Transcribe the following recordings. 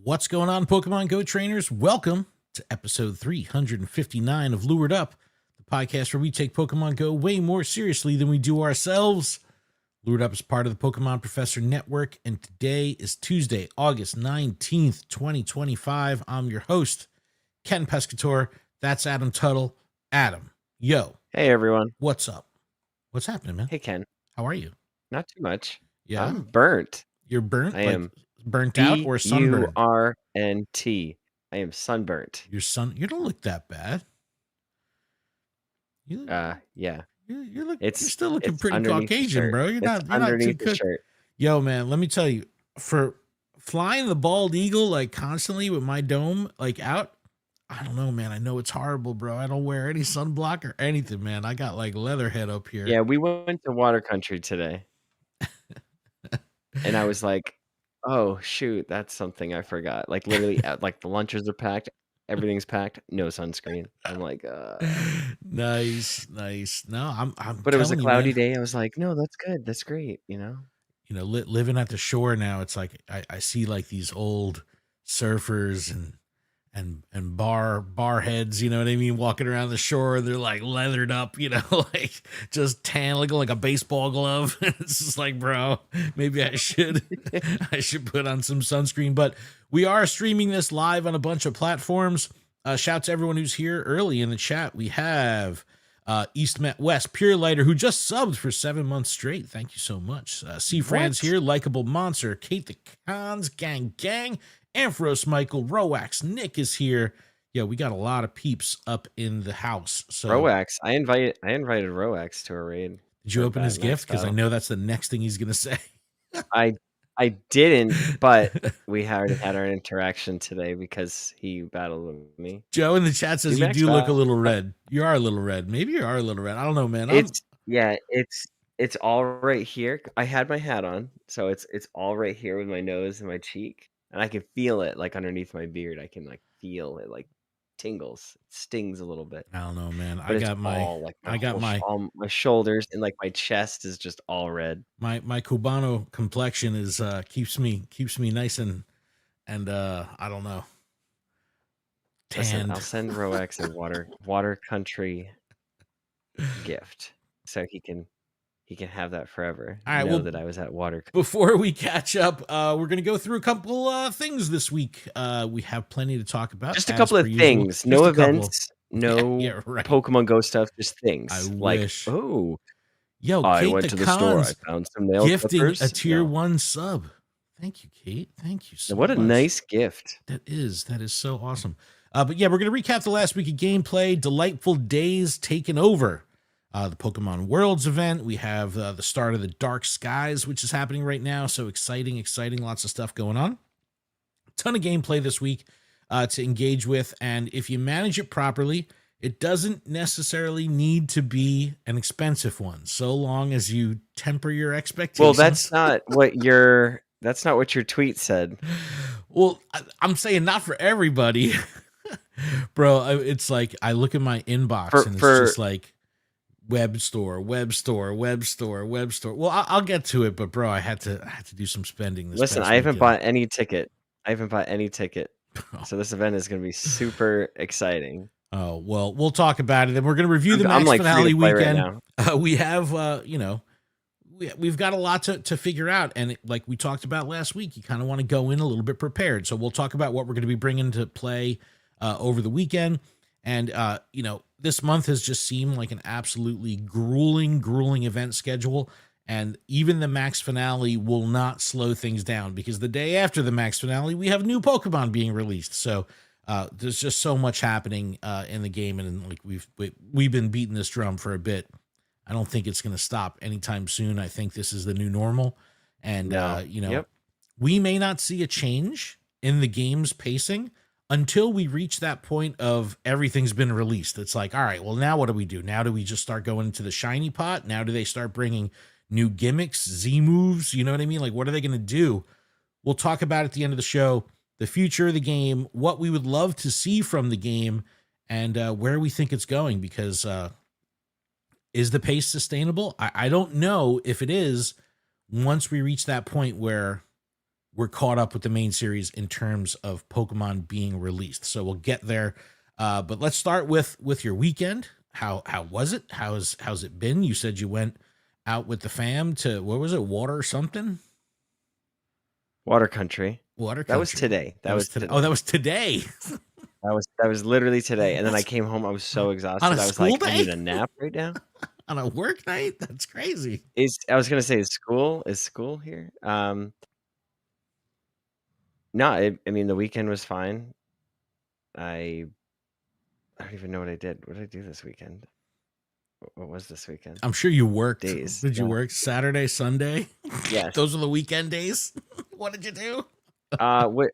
What's going on, Pokemon Go trainers? Welcome to episode 359 of Lured Up, the podcast where we take Pokemon Go way more seriously than we do ourselves. Lured Up is part of the Pokemon Professor Network, and today is Tuesday, August 19th, 2025. I'm your host, Ken Pescator. That's Adam Tuttle. Adam, yo. Hey, everyone. What's up? What's happening, man? Hey, Ken. How are you? Not too much. Yeah? I'm burnt. You're burnt? I am burnt out or sunburned? B-U-R-N-T. I am sunburnt. You don't look that bad. Yeah. You're still looking pretty Caucasian, bro. You're not underneath too the shirt. Yo, man, let me tell you, for flying the bald eagle like constantly with my dome like out, I don't know, man. I know it's horrible, bro. I don't wear any sunblock or anything, man. I got like leatherhead up here. Yeah, we went to water country today. And I was like, oh, shoot, that's something I forgot. Like literally, like the lunches are packed. Everything's packed. No sunscreen. I'm like, nice. No, I'm. But it was a cloudy day. I was like, no, that's good. That's great. Living at the shore now, it's like I see like these old surfers and bar heads, you know what I mean, walking around the shore. They're like leathered up, like just tan, looking like a baseball glove. It's just like, bro, maybe I should put on some sunscreen. But we are streaming this live on a bunch of platforms. Shout to everyone who's here early in the chat. We have East Met West, Pure Lighter, who just subbed for 7 months straight. Thank you so much. C. Fran's here, Likeable Monster, Kate the Cons, Gang, Ampharos Michael, Roax, Nick is here. Yeah, we got a lot of peeps up in the house. So Roax, I invited Roax to a raid. Did you open his gift? Because I know that's the next thing he's gonna say. I didn't, but we already had our interaction today because he battled with me. Joe in the chat says you do look a little red. You are a little red. Maybe you are a little red. I don't know, man. It's all right here. I had my hat on, so it's all right here with my nose and my cheek. And I can feel it like underneath my beard. I can like feel it like tingles. It stings a little bit. I don't know, man. But my shoulders and like my chest is just all red. My Cubano complexion is keeps me nice and I don't know. Listen, I'll send Roax a water country gift so he can have that forever. All right, that I was at water. Before we catch up, we're going to go through a couple things this week. We have plenty to talk about. Just a couple of things. No events, no Pokemon Go stuff, just things. I wish. Oh, yo, I Kate went to the store. I found some nail gifting clippers. A tier 1 sub. Thank you, Kate. Thank you so much. What a nice gift. That is so awesome. But yeah, we're going to recap the last week of gameplay. Delightful days taken over. The Pokémon Worlds Event. We have the start of the Dark Skies, which is happening right now. So exciting. Lots of stuff going on. A ton of gameplay this week to engage with. And if you manage it properly, it doesn't necessarily need to be an expensive one, so long as you temper your expectations. Well, that's not what your tweet said. Well, I'm saying not for everybody. Bro, it's like I look at my inbox and it's just like web store. Well, I'll get to it, but bro, I had to do some spending this Listen, I haven't bought any ticket. So this event is going to be super exciting. Oh, well, we'll talk about it. And we're going to review the Max Finale weekend. Right we have, we've got a lot to figure out. And like we talked about last week, you kind of want to go in a little bit prepared. So we'll talk about what we're going to be bringing to play over the weekend. And, this month has just seemed like an absolutely grueling event schedule. And even the Max Finale will not slow things down, because the day after the Max Finale, we have new Pokemon being released. So there's just so much happening in the game. And like we've been beating this drum for a bit. I don't think it's going to stop anytime soon. I think this is the new normal. And, we may not see a change in the game's pacing until we reach that point of everything's been released. It's like, all right, well, now what do we do? Now do we just start going into the shiny pot? Now do they start bringing new gimmicks, Z moves? You know what I mean? Like, what are they going to do? We'll talk about at the end of the show, the future of the game, what we would love to see from the game, and where we think it's going, because is the pace sustainable? I don't know if it is once we reach that point where we're caught up with the main series in terms of Pokemon being released. So we'll get there. But let's start with your weekend. How was it? How's it been? You said you went out with the fam to, what was it, water or something? Water country. Water country. That was today. That was today. Oh, that was today. That was literally today. And then I came home. I was so exhausted. I was like, day? I need a nap right now. On a work night? That's crazy. I was gonna say, is school here? No, I mean the weekend was fine. I don't even know what I did. What did I do this weekend? What was this weekend? I'm sure you worked. Days. Did you work Saturday, Sunday? Yes. Those are the weekend days. What did you do? What?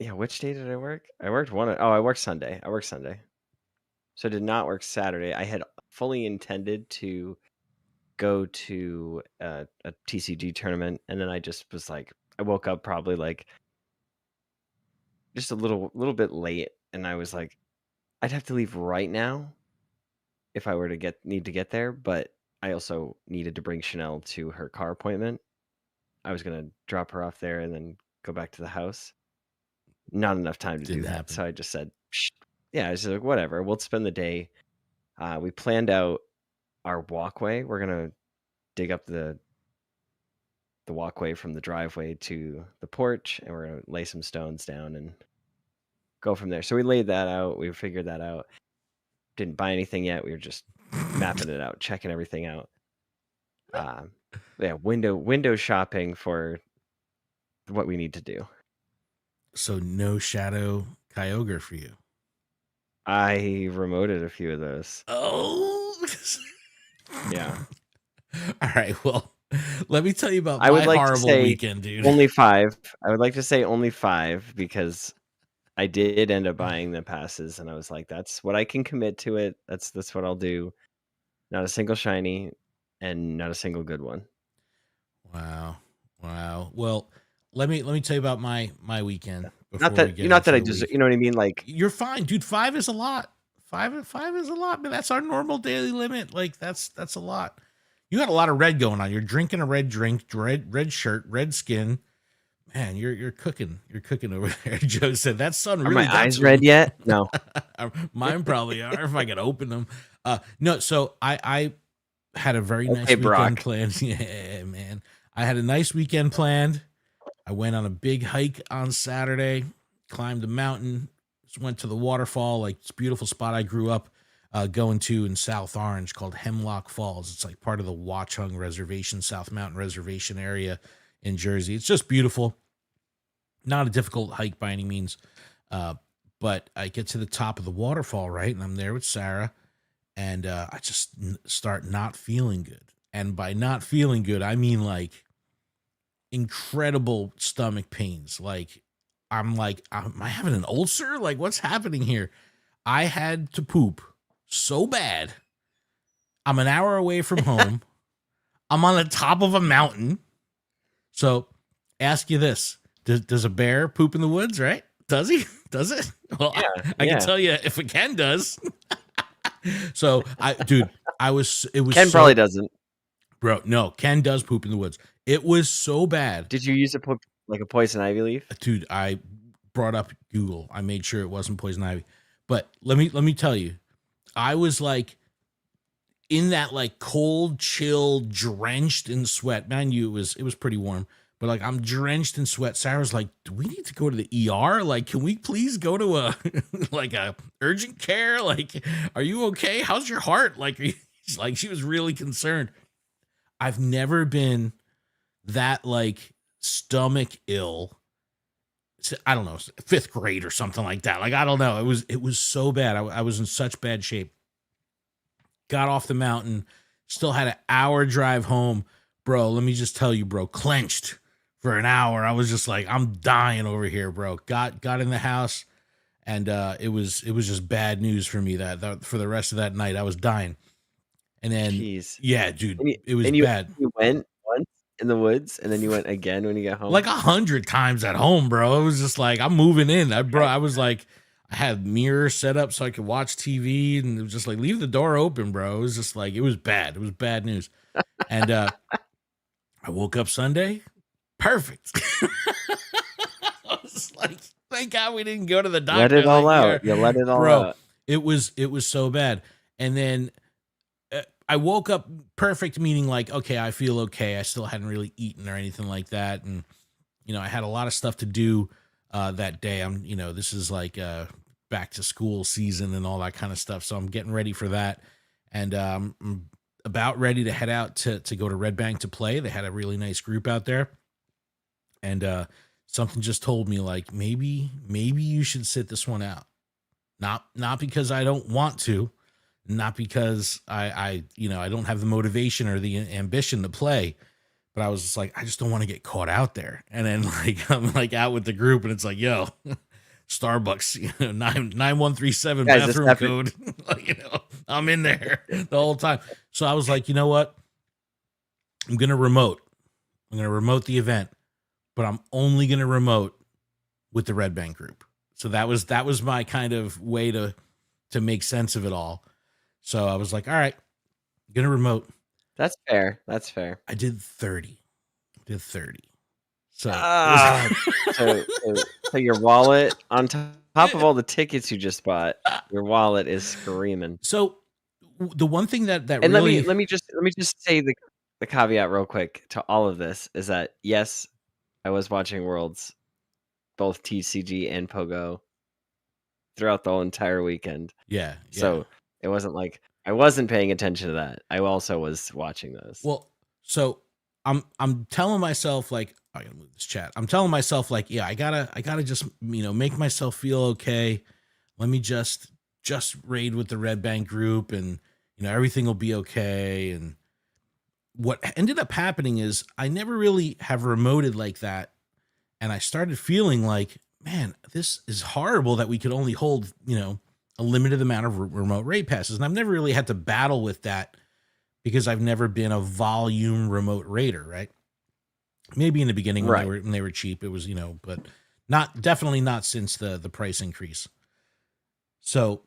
Yeah, which day did I work? I worked I worked Sunday. So I did not work Saturday. I had fully intended to go to a TCG tournament, and then I just was like, I woke up probably like just a little bit late, and I was like, I'd have to leave right now if I were to need to get there, but I also needed to bring Chanel to her car appointment. I was gonna drop her off there and then go back to the house. Not enough time to do that, so I just said, Psh. Yeah, I was like, whatever. We'll spend the day. We planned out our walkway. We're gonna dig up the walkway from the driveway to the porch, and we're gonna lay some stones down and go from there. So we laid that out. We figured that out. Didn't buy anything yet. We were just mapping it out, checking everything out. Yeah, window shopping for what we need to do. So no Shadow Kyogre for you. I remoted a few of those. Oh, yeah. All right. Well, let me tell you about my horrible weekend, dude. Only 5. I would like to say only 5 because I did end up buying the passes, and I was like, that's what I can commit to it. That's what I'll do. Not a single shiny, and not a single good one. Wow. Well, let me tell you about my weekend. Not that I just, you know what I mean? Like, you're fine, dude. 5 is a lot. 5 is a lot, man. That's our normal daily limit. Like that's a lot. You got a lot of red going on. You're drinking a red drink, red shirt, red skin. Man, you're cooking. You're cooking over there. Joe said that sun really. Are my eyes red yet? No. Mine probably are if I could open them. No. So I had a very nice weekend planned. Yeah, man. I had a nice weekend planned. I went on a big hike on Saturday, climbed a mountain, just went to the waterfall, like this beautiful spot I grew up going to in South Orange called Hemlock Falls. It's like part of the Watchung Reservation, South Mountain Reservation area in Jersey. It's just beautiful. Not a difficult hike by any means. But I get to the top of the waterfall, right? And I'm there with Sarah, and I just start not feeling good. And by not feeling good, I mean like incredible stomach pains. Like, I'm like, am I having an ulcer? Like, what's happening here? I had to poop so bad. I'm an hour away from home. I'm on the top of a mountain. So ask you this. Does a bear poop in the woods, right? Does he? Does it? Well, yeah, I can tell you if a Ken does. So it was Ken probably doesn't. Bro, no, Ken does poop in the woods. It was so bad. Did you use a poison ivy leaf? Dude, I brought up Google. I made sure it wasn't poison ivy. But let me tell you, I was like in that like cold, chill, drenched in sweat. Man, it was pretty warm. But like I'm drenched in sweat. Sarah's like, do we need to go to the ER? Like, can we please go to a urgent care? Like, are you okay? How's your heart? Like, she was really concerned. I've never been that like stomach ill. I don't know, 5th grade or something like that. Like, I don't know. It was so bad. I was in such bad shape. Got off the mountain, still had an hour drive home. Bro, let me just tell you, bro, clenched for an hour. I was just like, I'm dying over here, bro. Got in the house, and it was just bad news for me that for the rest of that night. I was dying. And then, yeah, dude, it was bad. You went once in the woods, and then you went again when you got home? Like 100 times at home, bro. It was just like, I'm moving in. I was like, I had mirrors set up so I could watch TV, and it was just like, leave the door open, bro. It was just like, it was bad. It was bad news. And I woke up Sunday, perfect. I was like, thank God we didn't go to the doctor. Let it all like, out. You let it all bro, out. It was so bad. And then I woke up perfect, meaning like, okay, I feel okay. I still hadn't really eaten or anything like that. And, you know, I had a lot of stuff to do that day. This is like back to school season and all that kind of stuff. So I'm getting ready for that. And I'm about ready to head out to go to Red Bank to play. They had a really nice group out there. And something just told me like, maybe you should sit this one out. Not because I don't want to, not because I don't have the motivation or the ambition to play, but I was just like, I just don't want to get caught out there. And then like, I'm like out with the group and it's like, yo, Starbucks, 9137 bathroom code. I'm in there the whole time. So I was like, you know what? I'm going to remote the event, but I'm only going to remote with the Red Bank group. So that was my kind of way to make sense of it all. So I was like, all right, I'm going to remote. That's fair. I did 30. So, so your wallet on top of all the tickets you just bought, your wallet is screaming. So the one thing that and really let me just say the caveat real quick to all of this is that yes, I was watching Worlds, both TCG and Pogo, throughout the whole entire weekend. Yeah. So it wasn't like I wasn't paying attention to that. I also was watching those. Well, so I'm telling myself like, I gotta move this chat. I'm telling myself like, yeah, I gotta just make myself feel okay. Let me just raid with the Red Bank group, and everything will be okay. And what ended up happening is I never really have remoted like that, and I started feeling like, man, this is horrible that we could only hold a limited amount of remote raid passes, and I've never really had to battle with that because I've never been a volume remote raider, right? Maybe in the beginning when they were cheap, it was, but definitely not since the price increase. So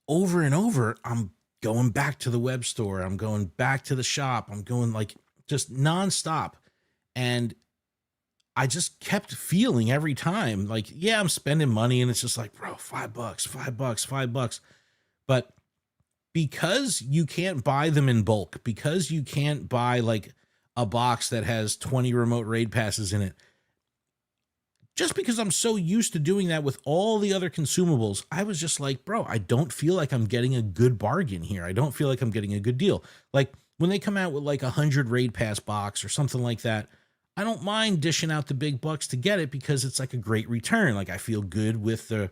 over and over, I'm going back to the web store. I'm going back to the shop. I'm going like just nonstop. And I just kept feeling every time like, yeah, I'm spending money, and it's just like, bro, $5. But because you can't buy them in bulk, because you can't buy like a box that has 20 remote raid passes in it, just because I'm so used to doing that with all the other consumables, I was just like, bro, I don't feel like I'm getting a good bargain here. I don't feel like I'm getting a good deal. Like when they come out with like 100 raid pass box or something like that, I don't mind dishing out the big bucks to get it because it's like a great return. Like I feel good with the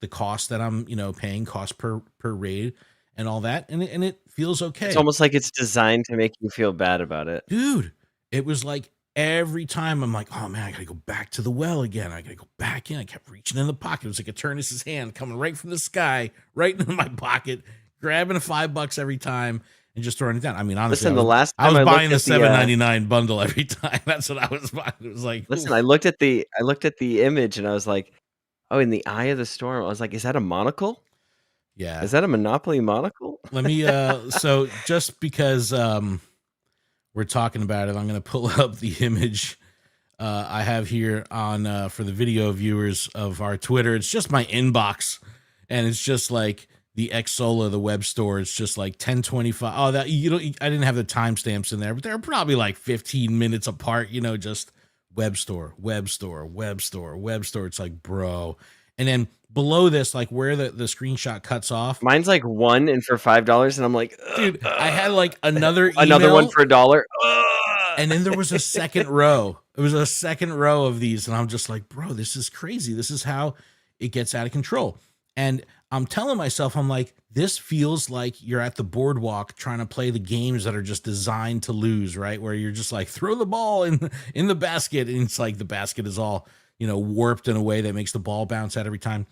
cost that I'm, paying, cost per raid and all that. And it feels okay. It's almost like it's designed to make you feel bad about it. Dude, it was like every time I'm like, oh man, I gotta go back to the well again. I gotta go back in. I kept reaching in the pocket. It was like Eternus's hand coming right from the sky, right into my pocket, grabbing $5 every time and just throwing it down. I mean, honestly, listen, I was buying the $7.99 bundle every time. That's what I was buying. It was like, listen, I looked at the image and I was like, oh, in the eye of the storm. I was like, is that a monocle? Yeah. Is that a Monopoly monocle? Let me so just because we're talking about it, I'm going to pull up the image I have here on for the video viewers of our Twitter. It's just my inbox, and it's just like the Xsola, the web store. It's just like 10:25. Oh, that I didn't have the timestamps in there, but they're probably like 15 minutes apart. Just web store. It's like, bro. And then below this, like where the screenshot cuts off, mine's like one and for $5, and I'm like, dude, I had like another one for $1. And then there was a second row. It was a second row of these, and I'm just like, bro, this is crazy. This is how it gets out of control. And I'm telling myself, I'm like, this feels like you're at the boardwalk trying to play the games that are just designed to lose, right? Where you're just like, throw the ball in the basket, and it's like the basket is all warped in a way that makes the ball bounce out every time.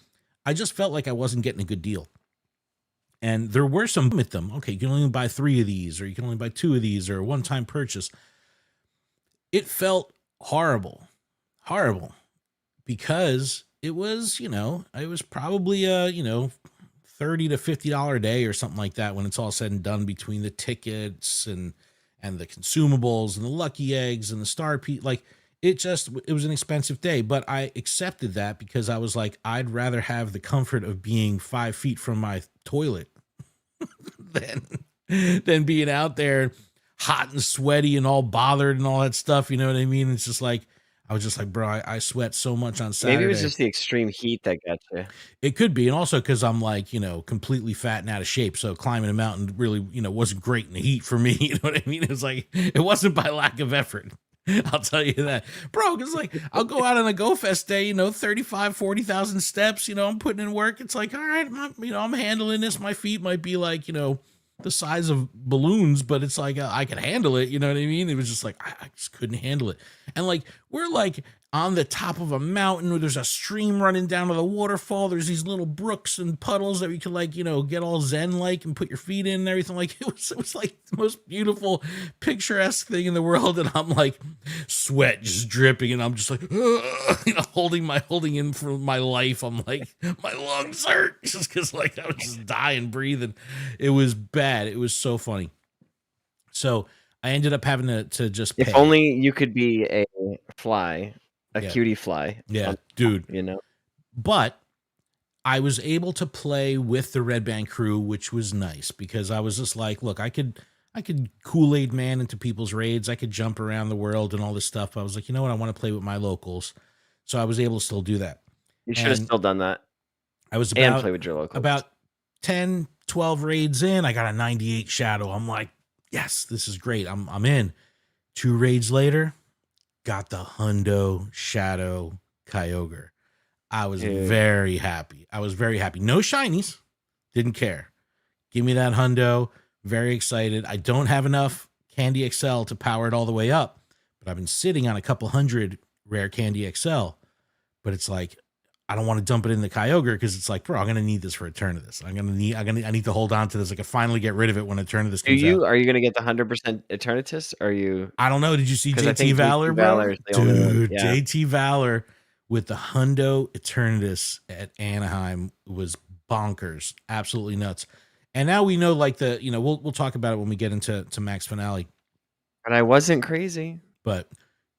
I just felt like I wasn't getting a good deal. And there were some with them. Okay, you can only buy 3 of these, or you can only buy 2 of these, or a one-time purchase. It felt horrible because it was, it was probably a, $30 to $50 day or something like that when it's all said and done, between the tickets and the consumables and the lucky eggs and the star piece. Like, it was an expensive day, but I accepted that because I was like, I'd rather have the comfort of being 5 feet from my toilet than than being out there hot and sweaty and all bothered and all that stuff. You know what I mean? It's just like, I was just like, bro, I sweat so much on Saturday. Maybe it was just the extreme heat that got you. It could be. And also because I'm like, completely fat and out of shape. So climbing a mountain really, wasn't great in the heat for me. You know what I mean? It was like, it wasn't by lack of effort. I'll tell you that, bro. It's like, I'll go out on a Go Fest day, 35, 40,000 steps, I'm putting in work. It's like, all right, I'm handling this. My feet might be like, the size of balloons, but it's like, I can handle it. You know what I mean? It was just like, I just couldn't handle it. And like, we're like on the top of a mountain where there's a stream running down to the waterfall. There's these little brooks and puddles that we could like, get all zen like and put your feet in and everything. Like it was like the most beautiful picturesque thing in the world. And I'm like sweat just dripping. And I'm just like, holding in for my life. I'm like, my lungs hurt just because like I was just dying breathing. It was bad. It was so funny. So I ended up having to just pay. If only you could be a fly. A cutie fly. Yeah, dude. But I was able to play with the Red Band crew, which was nice because I was just like, look, I could Kool-Aid man into people's raids. I could jump around the world and all this stuff. I was like, you know what? I want to play with my locals. So I was able to still do that. You should have still done that. I was and play with your locals. About 10, 12 raids in. I got a 98 shadow. I'm like, yes, this is great. I'm in. 2 raids later, got the Hundo Shadow Kyogre. I was very happy. No shinies. Didn't care. Give me that Hundo. Very excited. I don't have enough Candy XL to power it all the way up, but I've been sitting on a couple hundred rare Candy XL. But it's like, I don't want to dump it in the Kyogre because it's like, bro, I'm going to need this for Eternatus. I need to hold on to this. I can finally get rid of it when Eternatus comes out. Are you going to get the 100% Eternatus? Are you? I don't know. Did you see JT Valor, bro? Dude, JT Valor with the Hundo Eternatus at Anaheim was bonkers. Absolutely nuts. And now we know, like we'll talk about it when we get into Max Finale. And I wasn't crazy. But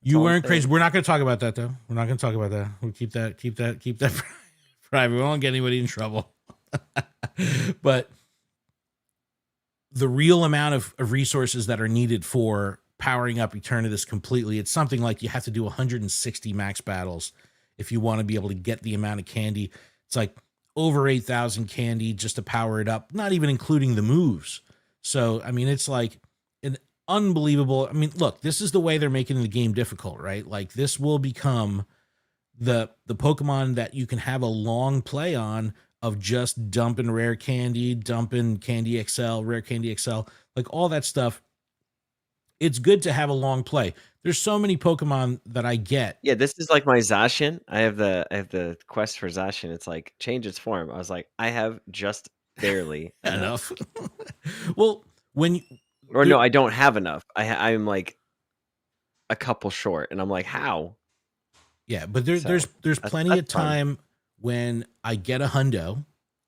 you weren't crazy. We're not going to talk about that, though. We're not going to talk about that. We'll keep that private. We won't get anybody in trouble. But the real amount of resources that are needed for powering up Eternatus completely, it's something like you have to do 160 max battles if you want to be able to get the amount of candy. It's like over 8,000 candy just to power it up, not even including the moves. So, I mean, it's like an unbelievable. I mean, look, this is the way they're making the game difficult, right? Like this will become the Pokemon that you can have a long play on of just dumping rare candy, dumping Candy XL, rare Candy XL, like all that stuff. It's good to have a long play. There's so many Pokemon that I get. Yeah, this is like my Zacian. I have the quest for Zacian. It's like change its form. I was like, I have just barely enough. Well, no, I don't have enough. I'm like a couple short, and I'm like, how? Yeah, but there's plenty of time when I get a Hundo,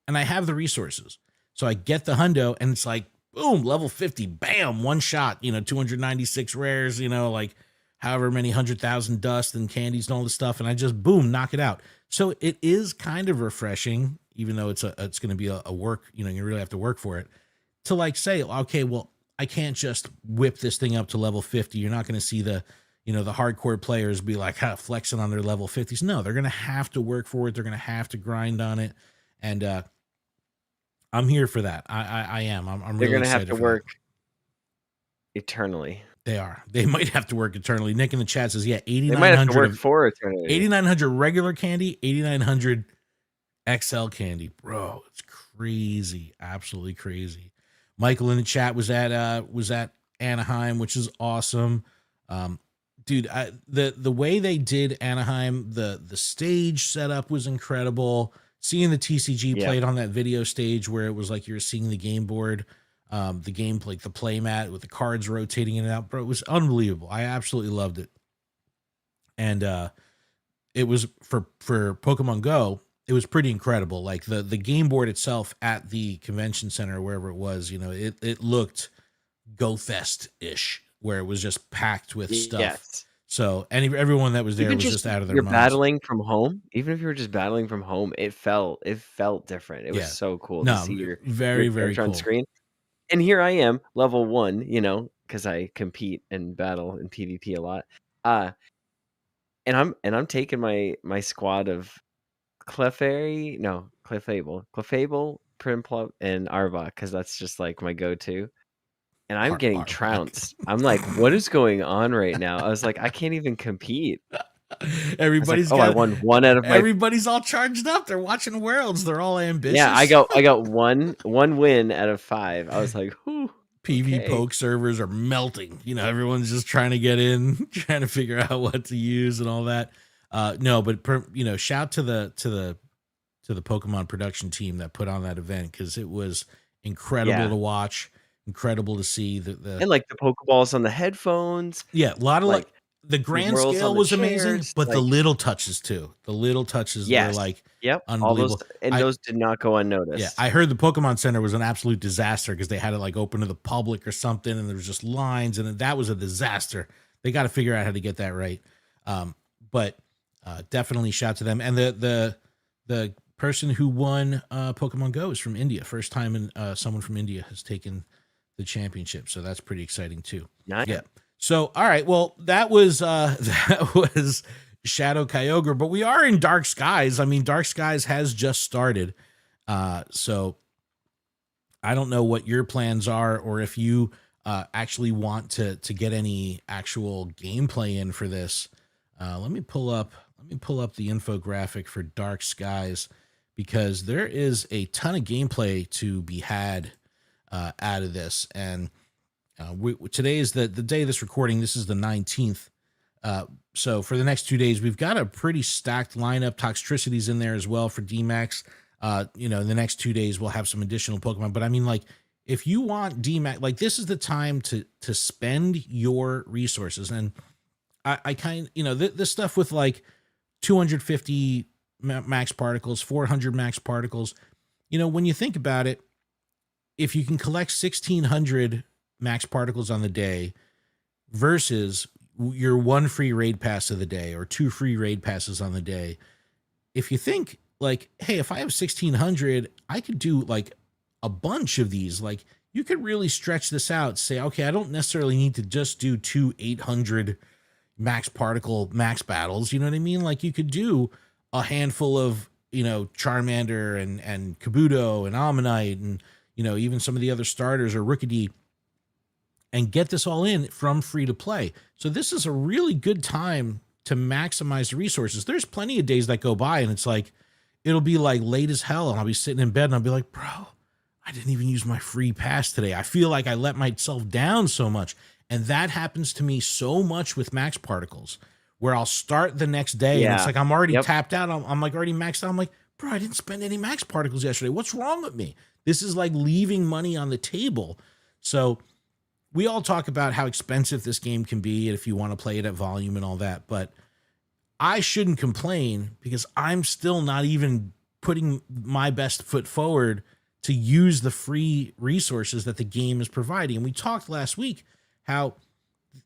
and I have the resources. So I get the Hundo, and it's like, boom, level 50, bam, one shot, 296 rares, like however many 100,000 dust and candies and all this stuff. And I just, boom, knock it out. So it is kind of refreshing, even though it's going to be a work, you really have to work for it, to like say, okay, well, I can't just whip this thing up to level 50. You're not going to see the hardcore players be like flexing on their level 50s. No, they're going to have to work for it. They're going to have to grind on it. And, I'm here for that. I am. I'm really excited. They're going to have to work eternally. They are. They might have to work eternally. Nick in the chat says, yeah, 8,900. They might have to work for eternity. 8,900 regular candy, 8,900 XL candy. Bro, it's crazy. Absolutely crazy. Michael in the chat was at Anaheim, which is awesome. Dude, the way they did Anaheim, the stage setup was incredible. Seeing the TCG played on that video stage where it was like you were seeing the game board, the game, like the play mat with the cards rotating in and out, bro, it was unbelievable. I absolutely loved it. And it was for Pokemon Go, it was pretty incredible. Like the game board itself at the convention center, or wherever it was, it looked Go Fest-ish, where it was just packed with stuff. Yes. So everyone that was there Even was just just out of their you're minds. battling from home, even if you were just battling from home, it felt different. It was Yeah. so cool to see No, your very, very character on cool. screen. And here I am, level 1, you know, because I compete and battle in PvP a lot. And I'm taking my squad of Clefable, Primplop, and Arbok, because that's just like my go-to. And I'm getting Arbok. trounced. I'm like, what is going on right now? I was like, I can't even compete. Everybody's I won 1 out of my everybody's all charged up. They're watching Worlds. They're all ambitious. Yeah, I got one win out of 5. I was like, whew, PV okay. poke servers are melting. You know, everyone's just trying to get in, trying to figure out what to use and all that. No, but shout to the Pokemon production team that put on that event, because it was incredible to watch, incredible to see and like the Pokeballs on the headphones. Yeah, a lot of like the grand scale was amazing, but like, the little touches too. The little touches were like unbelievable. All those, those did not go unnoticed. Yeah, I heard the Pokemon Center was an absolute disaster because they had it like open to the public or something, and there was just lines, and that was a disaster. They got to figure out how to get that right. But definitely shout to them. And the person who won Pokemon Go is from India. First time someone from India has taken the championship, so that's pretty exciting too. Nice. Yeah. So all right, well that was Shadow Kyogre, but we are in Dark Skies. I mean, Dark Skies has just started, so I don't know what your plans are, or if you actually want to get any actual gameplay in for this. Let me pull up the infographic for Dark Skies, because there is a ton of gameplay to be had out of this. And today is the day of this recording. This is the 19th. So for the next 2 days, we've got a pretty stacked lineup. Toxtricity's in there as well for DMAX. In the next 2 days, we'll have some additional Pokemon. But I mean, like, if you want DMAX, like, this is the time to spend your resources. And I kind of, this stuff with like 250 max particles, 400 max particles, when you think about it, if you can collect 1,600 max particles on the day versus your 1 free raid pass of the day or 2 free raid passes on the day, if you think like, hey, if I have 1,600, I could do like a bunch of these. Like, you could really stretch this out, say, okay, I don't necessarily need to just do 2 800 max battles. You know what I mean? Like, you could do a handful of, Charmander and Kabuto and Ammonite and, even some of the other starters or Rookidee, and get this all in from free to play. So this is a really good time to maximize the resources. There's plenty of days that go by and it's like, it'll be like late as hell, and I'll be sitting in bed and I'll be like, bro, I didn't even use my free pass today. I feel like I let myself down so much. And that happens to me so much with max particles, where I'll start the next day and it's like, I'm already tapped out. I'm like already maxed out. I'm like, bro, I didn't spend any max particles yesterday. What's wrong with me? This is like leaving money on the table. So we all talk about how expensive this game can be and if you want to play it at volume and all that, but I shouldn't complain because I'm still not even putting my best foot forward to use the free resources that the game is providing. And we talked last week how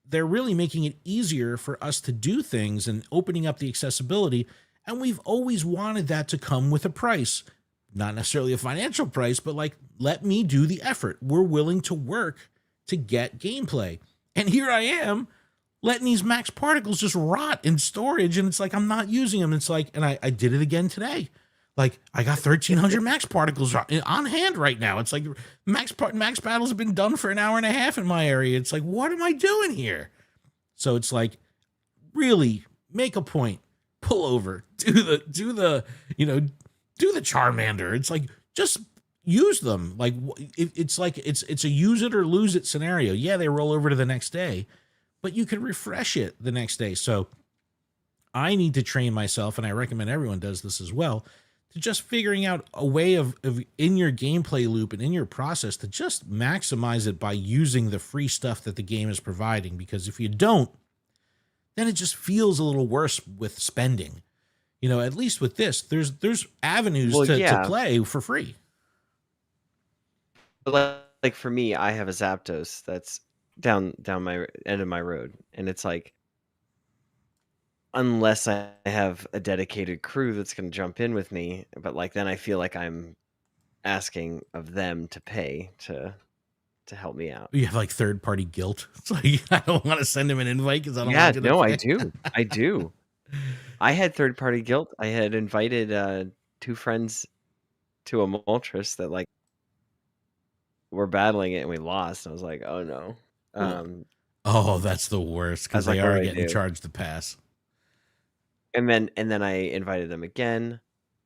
they're really making it easier for us to do things and opening up the accessibility. And we've always wanted that to come with a price, not necessarily a financial price, but like, let me do the effort. We're willing to work to get gameplay. And here I am letting these max particles just rot in storage. And it's like, I'm not using them. It's like, and I did it again today. Like, I got 1,300 max particles on hand right now. It's like max battles have been done for an hour and a half in my area. It's like, what am I doing here? So it's like, really make a point, pull over, do the Charmander. It's like, just use them. Like, it's like, it's a use it or lose it scenario. Yeah, they roll over to the next day, but you can refresh it the next day. So I need to train myself, and I recommend everyone does this as well, to just figuring out a way of in your gameplay loop and in your process to just maximize it by using the free stuff that the game is providing. Because if you don't, then it just feels a little worse with spending. At least with this, there's avenues to play for free. But like for me, I have a Zapdos that's down my end of my road, and it's like, unless I have a dedicated crew that's going to jump in with me. But like then I feel like I'm asking of them to pay to help me out. You have like third-party guilt. It's like I don't want to send him an invite because I don't Yeah, want you to no, pay. I do. I had third-party guilt. I had invited 2 friends to a Moltres that like were battling it and we lost. I was like, oh no. Oh, that's the worst because they are getting charged the pass. And then I invited them again.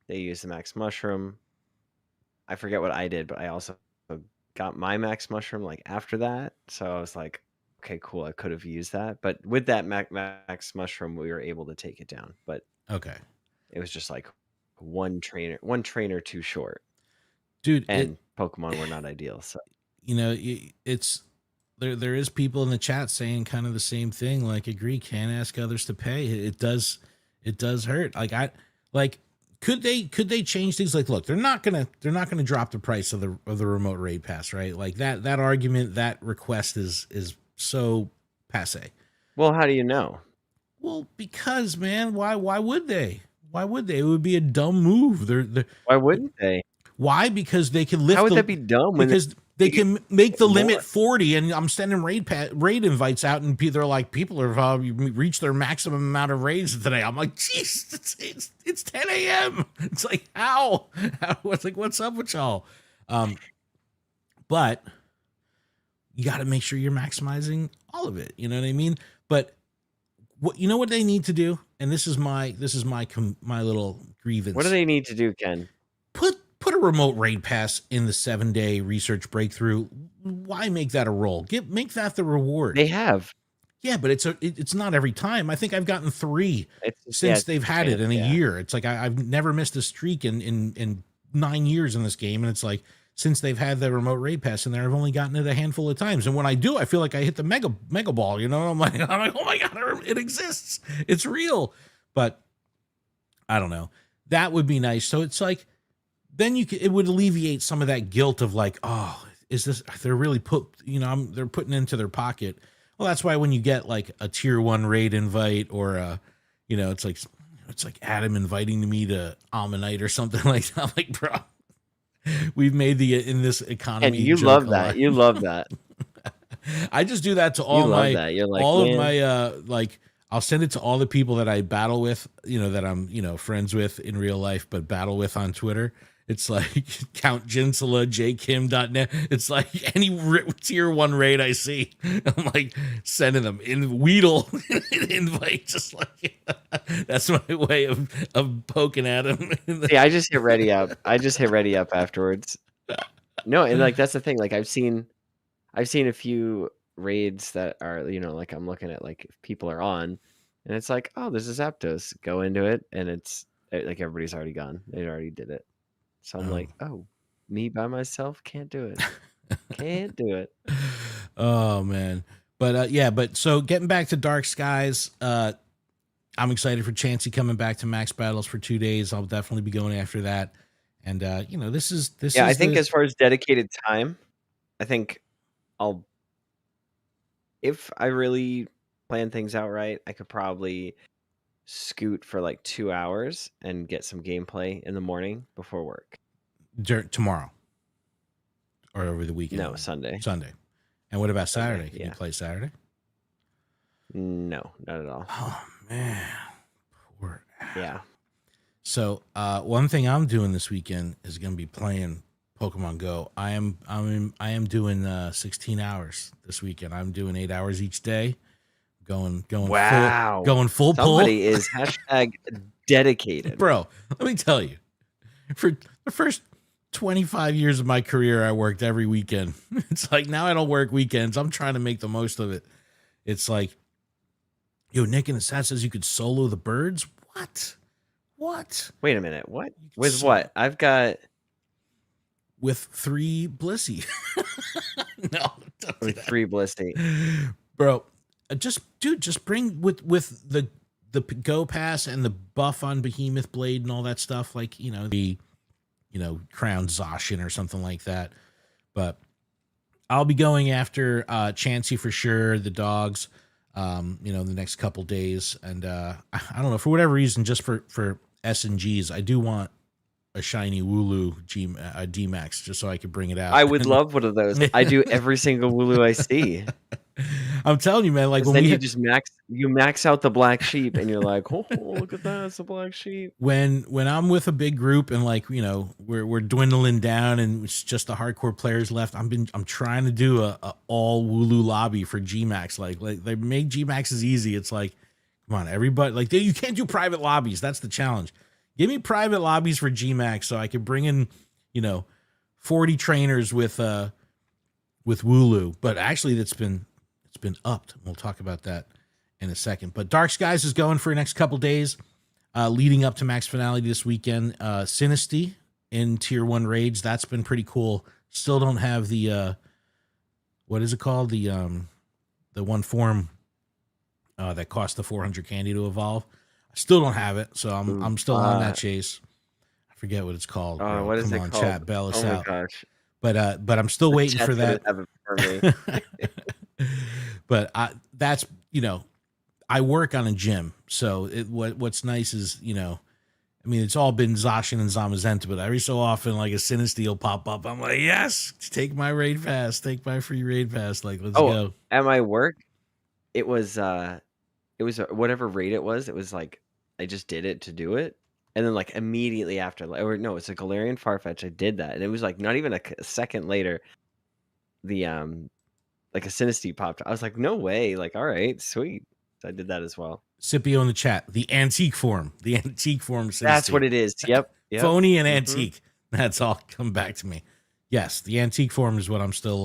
They used the max mushroom. I forget what I did, but I also got my max mushroom like after that. So I was like, okay, cool. I could have used that, but with that max mushroom, we were able to take it down. But okay, it was just like one trainer too short, dude. And Pokemon were not ideal. So you know, it's there is people in the chat saying kind of the same thing. Like, agree, can't ask others to pay. It does hurt. Could they change things? Like, look, they're not gonna drop the price of the remote raid pass, right? Like that argument, that request is so passe. Well, how do you know? Well, because man, why would they? Why would they? It would be a dumb move. Why wouldn't they? Why? Because they can lift. How would that be dumb? Because they can make the limit 40, and I'm sending raid invites out, and they're like, people are reached their maximum amount of raids today. I'm like, jeez, it's 10 a.m. It's like, how? It's like, what's up with y'all? But you got to make sure you're maximizing all of it. You know what I mean? But you know what they need to do, and this is my little grievance. What do they need to do, Ken? Put a remote raid pass in the 7-day research breakthrough. Why make that a role? Make that the reward. They have. Yeah, but it's not every time. I think I've gotten 3 since they've had it in a year. It's like I've never missed a streak in 9 years in this game, and it's like since they've had the remote raid pass in there, I've only gotten it a handful of times. And when I do, I feel like I hit the mega ball. You know, I'm like, oh my god, it exists. It's real. But I don't know. That would be nice. So it's like, then it would alleviate some of that guilt of like, oh, is this, they're really they're putting into their pocket. Well, that's why when you get like a tier 1 raid invite or it's like Adam inviting me to Ammonite or something like that. I'm like, bro, we've made in this economy. And you love that. You love that. I just do that to all my, of my, I'll send it to all the people that I battle with, that I'm, friends with in real life, but battle with on Twitter. It's like Count Jinsela, jkim.net. It's like any tier 1 raid I see, I'm like sending them in Weedle invite. Just like that's my way of poking at them. Yeah, I just hit ready up. Afterwards. No, and like that's the thing. Like I've seen a few raids that are like I'm looking at like if people are on, and it's like, oh, there's a Zapdos. Go into it, and it's like everybody's already gone. They already did it. So I'm like, oh, me by myself can't do it. Can't do it. Oh man. But so getting back to Dark Skies, I'm excited for Chansey coming back to Max Battles for 2 days. I'll definitely be going after that. And this is I think as far as dedicated time, I think if I really plan things out right, I could probably scoot for like 2 hours and get some gameplay in the morning before work. Tomorrow or over the weekend? No, Sunday. And what about Saturday? Can you play Saturday? No, not at all. Oh man, poor Adam. Yeah. So one thing I'm doing this weekend is going to be playing Pokemon Go. I am doing 16 hours this weekend. I'm doing 8 hours each day. Going wow. Full pull. Somebody is #dedicated. Bro, let me tell you. For the first 25 years of my career, I worked every weekend. It's like now I don't work weekends. I'm trying to make the most of it. It's like, yo, Nick in the chat says you could solo the birds. What? Wait a minute. What? With what? I've got with 3 Blissey. No, with 3 Blissey. Bro, just bring with the Go Pass and the buff on Behemoth Blade and all that stuff, like the Crown Zacian or something like that. But I'll be going after Chansey for sure, the dogs. in the next couple days. And I don't know, for whatever reason, just for S&Gs, I do want a shiny Wooloo GMAX just so I could bring it out. I would love one of those. I do every single Wooloo I see. I'm telling you, man. Like when then you max out the black sheep, and you're like, oh, look at that, it's a black sheep. When I'm with a big group and like we're dwindling down and it's just the hardcore players left, I'm trying to do a all Wooloo lobby for GMAX. Like they make GMAXs easy. It's like, come on, everybody. Like you can't do private lobbies. That's the challenge. Give me private lobbies for GMAX so I could bring in 40 trainers with Wooloo. But actually, it's been upped. We'll talk about that in a second. But Dark Skies is going for the next couple days, leading up to Max Finality this weekend. Sinisty in Tier 1 raids. That's been pretty cool. Still don't have the what is it called? The one form that cost the 400 candy to evolve. I still don't have it, so I'm still on that chase. I forget what it's called. What is it called? Chat, bail us out. Gosh. But I'm still waiting for that. Have it for me. But that's I work on a gym, so what's nice is it's all been Zacian and Zamazenta, but every so often like a Sinisty will pop up. I'm like, yes, take my raid pass, take my free raid pass. Like, let's go. At my work, it was whatever raid it was. It was like I just did it to do it, and then like immediately after, it's a Galarian Farfetch. I did that, and it was like not even a second later, the like a Sinisty popped. I was like, no way! Like, all right, sweet. So I did that as well. Scipio in the chat, the antique form Sinisty. That's what it is. Yep. Phony and antique. That's all come back to me. Yes, the antique form is what I'm still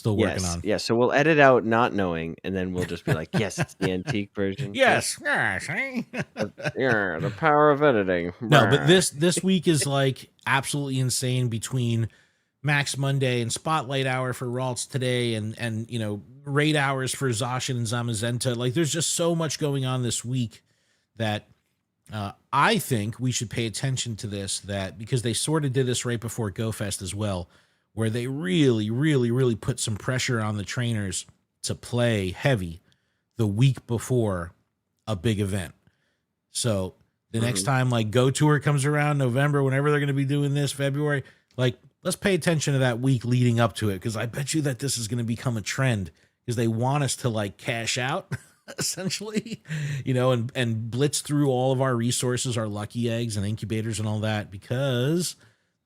working on. Yeah, so we'll edit out not knowing, and then we'll just be like, yes, it's the antique version. Yes. The power of editing. No, but this week is like absolutely insane between Max Monday and Spotlight Hour for Ralts today and raid hours for Zacian and Zamazenta. Like there's just so much going on this week that I think we should pay attention to this, because they sort of did this right before GoFest as well, where they really, really, really put some pressure on the trainers to play heavy the week before a big event. So the next time like Go Tour comes around, November, whenever they're going to be doing this, February, like let's pay attention to that week leading up to it, because I bet you that this is going to become a trend because they want us to like cash out essentially, and blitz through all of our resources, our lucky eggs and incubators and all that, because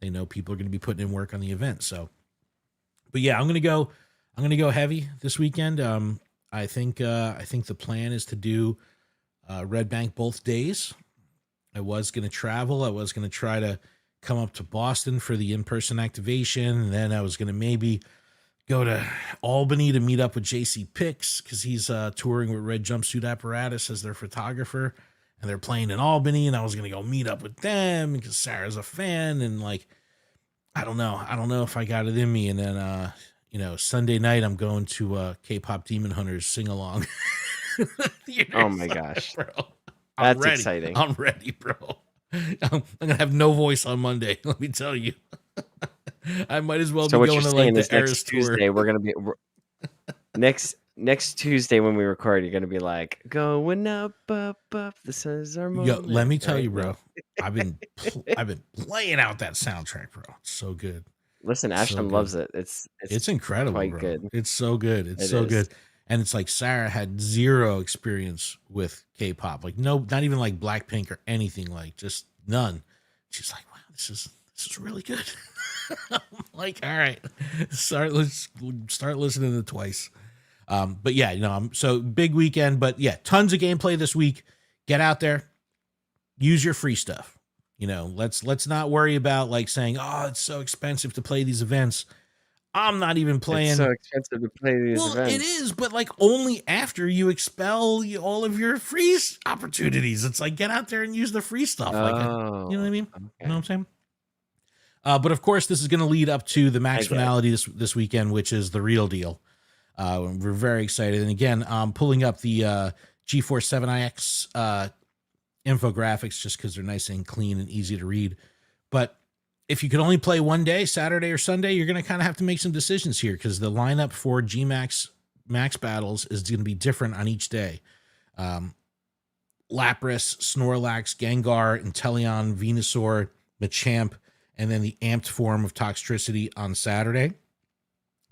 they know people are going to be putting in work on the event. So, but yeah, I'm going to go heavy this weekend. I think the plan is to do Red Bank both days. I was going to travel. I was going to try to come up to Boston for the in-person activation. And then I was going to maybe go to Albany to meet up with JC Picks, because he's touring with Red Jumpsuit Apparatus as their photographer. And they're playing in Albany, and I was going to go meet up with them because Sarah's a fan. And like, I don't know if I got it in me. And then, Sunday night, I'm going to K-pop Demon Hunters sing along. Oh my gosh. Bro, that's exciting. I'm ready, bro. I'm going to have no voice on Monday. Let me tell you, I might as well be going to like the Eras tour. Tuesday, we're going to be next Tuesday when we record, you're gonna be like, going up, up, up. This is our moment. Yo, let me tell you, bro. I've been playing out that soundtrack, bro. It's so good. Listen, Ashton loves it. It's incredible, quite bro. Good. It's so good. It's so good. And it's like Sarah had zero experience with K-pop, like no, not even like Blackpink or anything, like just none. She's like, wow, this is really good. I'm like, all right, let's start listening to it twice. But yeah, so big weekend, but yeah, tons of gameplay this week. Get out there, use your free stuff. Let's not worry about like saying, oh, it's so expensive to play these events. I'm not even playing. It's so expensive to play these events. It is, but like only after you expel all of your free opportunities. It's like, get out there and use the free stuff. You know what I mean? Okay. You know what I'm saying? But of course, this is going to lead up to the Max Finality this weekend, which is the real deal. We're very excited. And again, I'm pulling up the GeForce 7iX infographics just because they're nice and clean and easy to read. But if you could only play one day, Saturday or Sunday, you're going to kind of have to make some decisions here, because the lineup for GMAX max battles is going to be different on each day. Lapras, Snorlax, Gengar, Inteleon, Venusaur, Machamp, and then the amped form of Toxtricity on Saturday.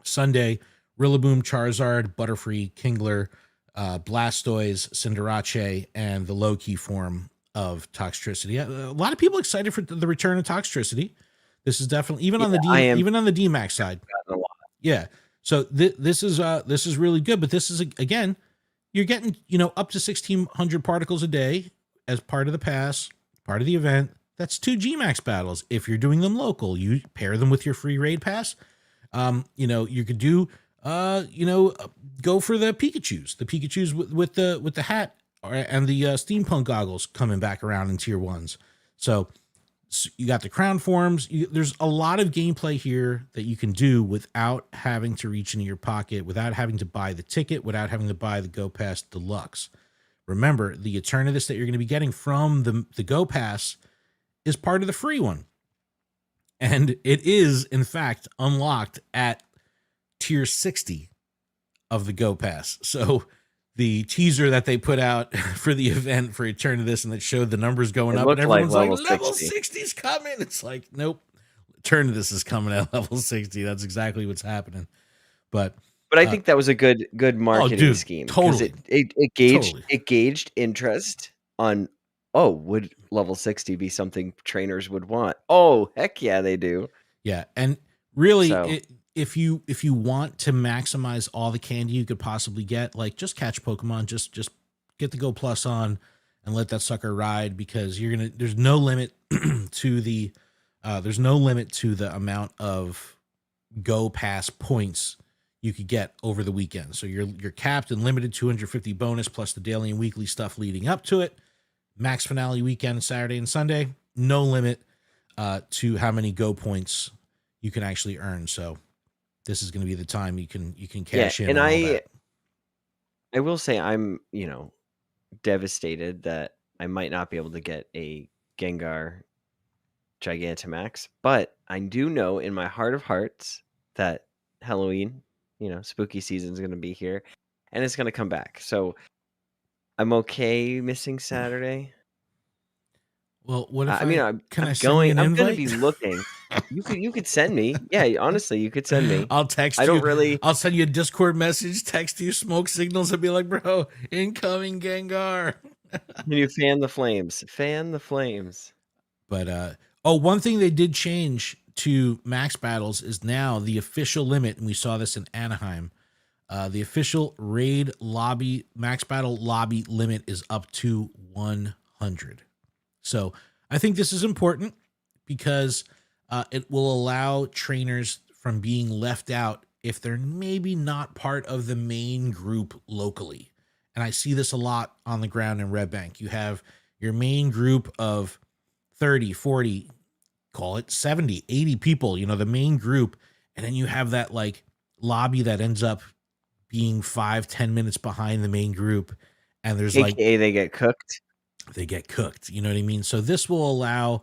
Sunday, Rillaboom, Charizard, Butterfree, Kingler, Blastoise, Cinderace, and the low-key form of Toxtricity. A lot of people excited for the return of Toxtricity. This is definitely even on the DMAX side. Yeah. So this is really good, but this is again, you're getting, up to 1,600 particles a day as part of the pass, part of the event. That's 2 GMAX battles. If you're doing them local, you pair them with your free raid pass. You could do, go for the Pikachus with the hat and the steampunk goggles coming back around in tier 1s. So you got the crown forms. There's a lot of gameplay here that you can do without having to reach into your pocket, without having to buy the ticket, without having to buy the Go Pass Deluxe. Remember, the Eternatus that you're going to be getting from the Go Pass is part of the free one. And it is, in fact, unlocked at tier 60 of the Go Pass. So the teaser that they put out for the event for Eternatus and that showed the numbers going up and everyone's like level 60 is coming. It's like, nope, Eternatus is coming at level 60. That's exactly what's happening. But I think that was a good marketing scheme. Totally. It gauged interest on, would level 60 be something trainers would want? Oh, heck yeah, they do. Yeah. And really, if you want to maximize all the candy you could possibly get, like just catch Pokemon, just get the Go Plus on and let that sucker ride, because there's no limit to the amount of Go Pass points you could get over the weekend. So you're capped and limited 250 bonus plus the daily and weekly stuff leading up to it. Max finale weekend, Saturday and Sunday, no limit to how many Go points you can actually earn. So this is going to be the time you can cash in. And I will say I'm, devastated that I might not be able to get a Gengar Gigantamax, but I do know in my heart of hearts that Halloween, spooky season is going to be here and it's going to come back. So I'm okay missing Saturday. Well, what if I'm going to be looking. You could send me. Yeah, honestly, you could send me. I'll text you. I'll send you a Discord message, text you smoke signals, and be like, bro, incoming Gengar. Can you fan the flames? Fan the flames. But one thing they did change to max battles is now the official limit, and we saw this in Anaheim. The official raid lobby max battle lobby limit is up to 100. So I think this is important because it will allow trainers from being left out if they're maybe not part of the main group locally. And I see this a lot on the ground in Red Bank. You have your main group of 30, 40, call it 70, 80 people, the main group. And then you have that like lobby that ends up being 5-10 minutes behind the main group. And there's AKA they get cooked. They get cooked. You know what I mean? So this will allow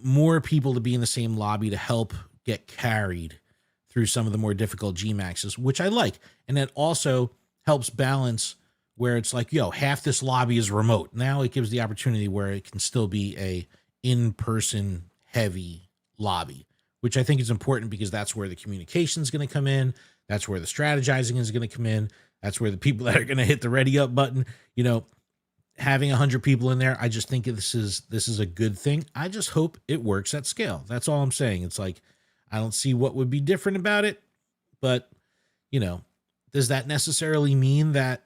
more people to be in the same lobby to help get carried through some of the more difficult GMAXs, which I like. And that also helps balance where it's like, half this lobby is remote. Now it gives the opportunity where it can still be a in-person heavy lobby, which I think is important because that's where the communication is going to come in. That's where the strategizing is going to come in. That's where the people that are going to hit the ready up button, having 100 people in there, I just think this is a good thing. I just hope it works at scale. That's all I'm saying. It's like, I don't see what would be different about it, but does that necessarily mean that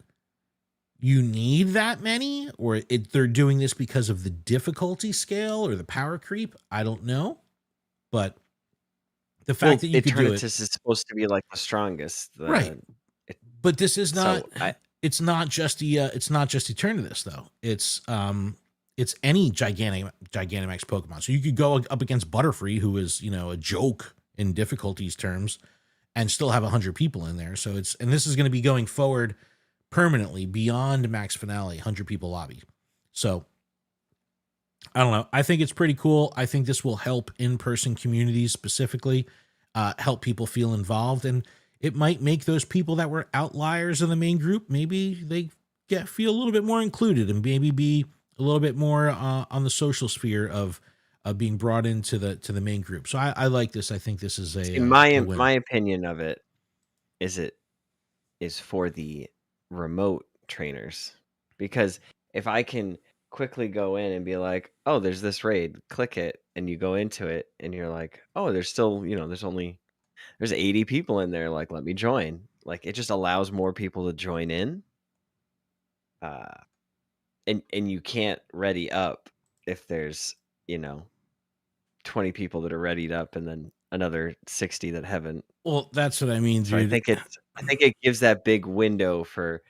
you need that many, or they're doing this because of the difficulty scale or the power creep? I don't know, but the fact that you could do it is supposed to be like the strongest, right? But this is not. It's not just Eternatus though. It's any Gigantamax Pokemon. So you could go up against Butterfree, who is a joke in difficulties terms, and still have 100 people in there. So and this is going to be going forward permanently beyond max finale, 100 people lobby. So I don't know. I think it's pretty cool. I think this will help in-person communities specifically, help people feel involved. And it might make those people that were outliers in the main group, maybe they feel a little bit more included and maybe be a little bit more on the social sphere of being brought into the main group. So I like this. I think this is a win. My opinion of it is for the remote trainers, because if I can quickly go in and be like, oh, there's this raid, click it, and you go into it and you're like, oh, there's still, there's 80 people in there, like, let me join. Like, it just allows more people to join in. And you can't ready up if there's 20 people that are readied up and then another 60 that haven't. Well, that's what I mean, dude. So I think it gives that big window for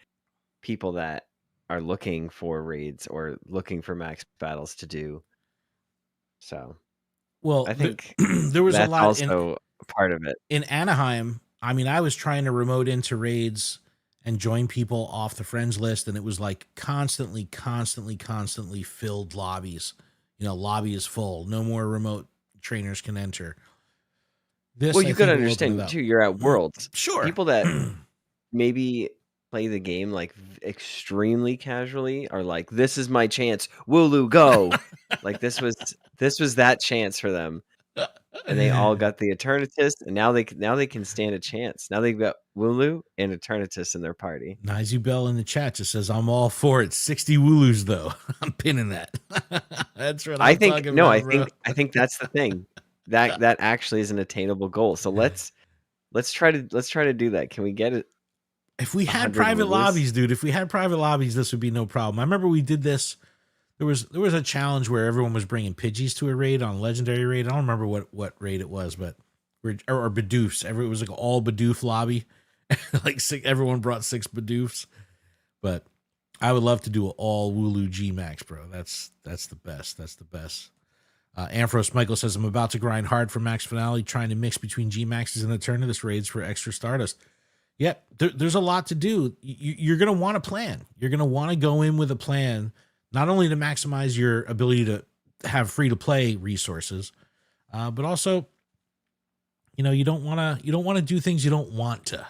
people that are looking for raids or looking for max battles to do. So, well, I think there was a lot also part of it. In Anaheim, I mean, I was trying to remote into raids and join people off the friends list, and it was like constantly filled lobbies. Lobby is full. No more remote trainers can enter. Well, you gotta understand too, you're at Worlds. Sure. People that maybe play the game like extremely casually are like, this is my chance. Wooloo, go. Like this was that chance for them. And they all got the Eternatus, and now they can stand a chance. Now they've got Wooloo and Eternatus in their party. Nizy Bell in the chat just says, I'm all for it. 60 Wooloos though. I'm pinning that. That's what I'm talking about. I think that's the thing. That actually is an attainable goal. So let's try to do that. Can we get it? If we had private lobbies, dude, this would be no problem. I remember we did this. There was a challenge where everyone was bringing Pidgeys to a raid on Legendary Raid. I don't remember what raid it was, but or Bidoofs. It was like all Bidoof lobby. Like everyone brought 6 Bidoofs. But I would love to do an all Wooloo GMAX, bro. That's the best. That's the best. Amphros Michael says, I'm about to grind hard for Max Finale, trying to mix between GMAXs and Eternatus raids for extra Stardust. Yep, there's a lot to do. You're going to want a plan. You're going to want to go in with a plan, not only to maximize your ability to have free-to-play resources, but also, you don't want to do things you don't want to.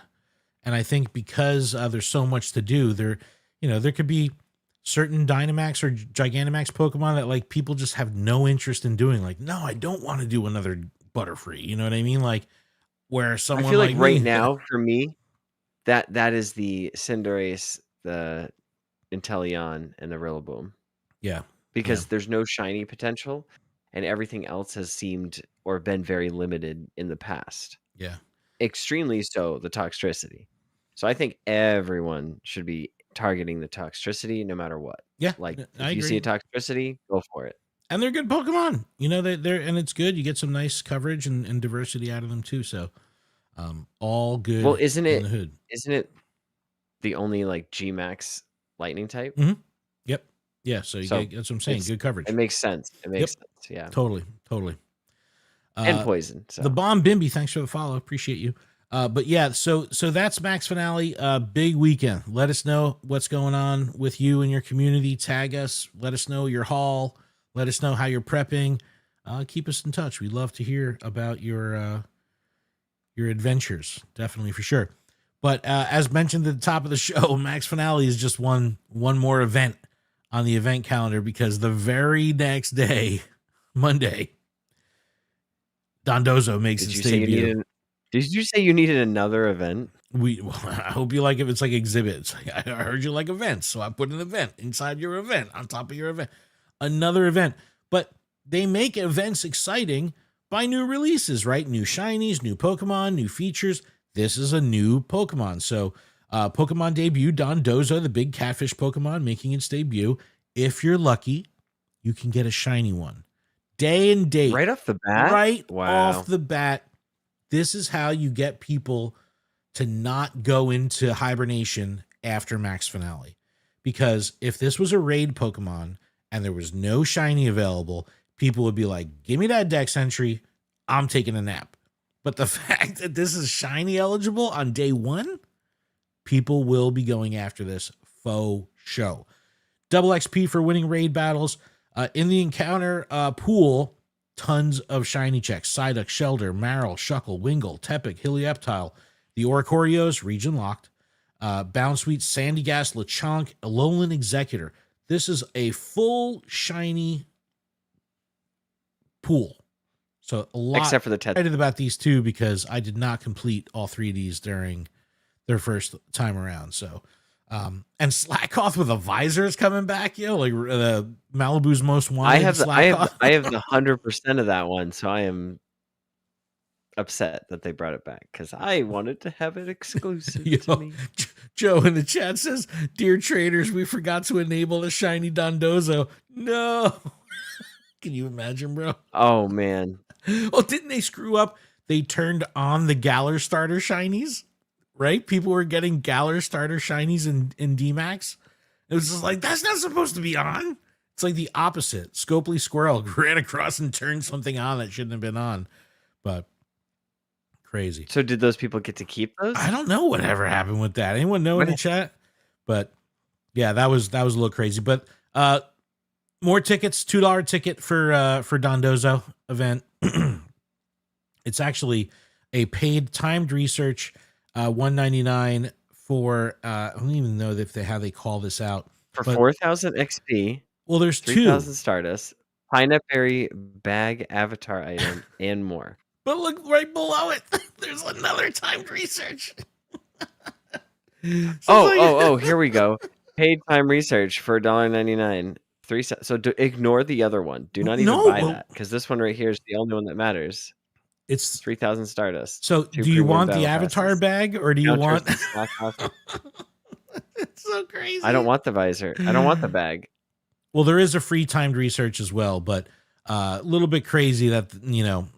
And I think because there's so much to do, there could be certain Dynamax or Gigantamax Pokemon that like people just have no interest in doing. Like, no, I don't want to do another Butterfree. You know what I mean? Like, where someone I feel like right now for me, that is the Cinderace, the Inteleon, and the Rillaboom. Yeah, because there's no shiny potential, and everything else has seemed or been very limited in the past. Yeah, extremely so. The Toxtricity. So I think everyone should be targeting the Toxtricity no matter what. Yeah, like if you see a Toxtricity, go for it. And they're good Pokemon. They're and it's good. You get some nice coverage and diversity out of them too. So, all good. Well, isn't it the only like GMAX lightning type? Mm-hmm. Yep. Yeah. So that's what I'm saying. Good coverage. It makes sense. Sense. Yeah. Totally. And poison. So. The Bomb Bimby, thanks for the follow. Appreciate you. But yeah, so that's Max Finale. Big weekend. Let us know what's going on with you and your community. Tag us. Let us know your haul. Let us know how you're prepping. Keep us in touch. We'd love to hear about your adventures. Definitely, for sure. But as mentioned at the top of the show, Max Finale is just one more event on the event calendar, because the very next day, Monday, Dondozo makes its debut. Did you say you needed another event? I hope you like it. It's like exhibits. I heard you like events, so I put an event inside your event, on top of your event. Another event. But they make events exciting by new releases, right? New shinies, new Pokemon, new features. This is a new Pokemon. So Pokemon debut, Dondozo, the big catfish Pokemon, making its debut. If you're lucky, you can get a shiny one. Day and date. Right off the bat? Off the bat. This is how you get people to not go into hibernation after Max Finale. Because if this was a raid Pokemon and there was no shiny available, people would be like, give me that Dex entry. I'm taking a nap. But the fact that this is shiny eligible on day one, people will be going after this faux show. Double XP for winning raid battles. In the encounter pool, tons of shiny checks. Psyduck, Shelder, Marill, Shuckle, Wingull, Tepic, Helioptile. The Oricorios, region locked. Bounsweet, Sandy Gas, Lechonk, Alolan Executor. This is a full shiny pool. So a lot except for the excited about these two because I did not complete all 3 of these during their first time around. So, and Slackoth with a visor is coming back, like Malibu's Most Wanted. I have the 100% of that one, so I am upset that they brought it back because I wanted to have it exclusive to me. Joe in the chat says, "Dear traders, we forgot to enable the shiny Dondozo." No. Can you imagine, bro? Oh man. Oh, didn't they screw up? They turned on the Galar starter shinies, right? People were getting Galar starter shinies in GMAX. It was just like, that's not supposed to be on. It's like the opposite. Scopely Squirrel ran across and turned something on that shouldn't have been on. But crazy. So did those people get to keep those? I don't know whatever happened with that. Anyone know in the chat? But yeah, that was a little crazy. But more tickets, $2 ticket for Dondozo event. It's actually a paid timed research, $199 for I don't even know if how they call this out. For 4,000 XP. Well, there's 3,000 Stardust, Pineapple Berry bag avatar item, and more. But look right below it. There's another timed research. So here we go. Paid time research for $1.99. So ignore the other one. Do not even buy that because this one right here is the only one that matters. It's 3,000 Stardust. So do you want the avatar bag or do you want? It's so crazy. I don't want the visor. I don't want the bag. Well, there is a free timed research as well, but a little bit crazy that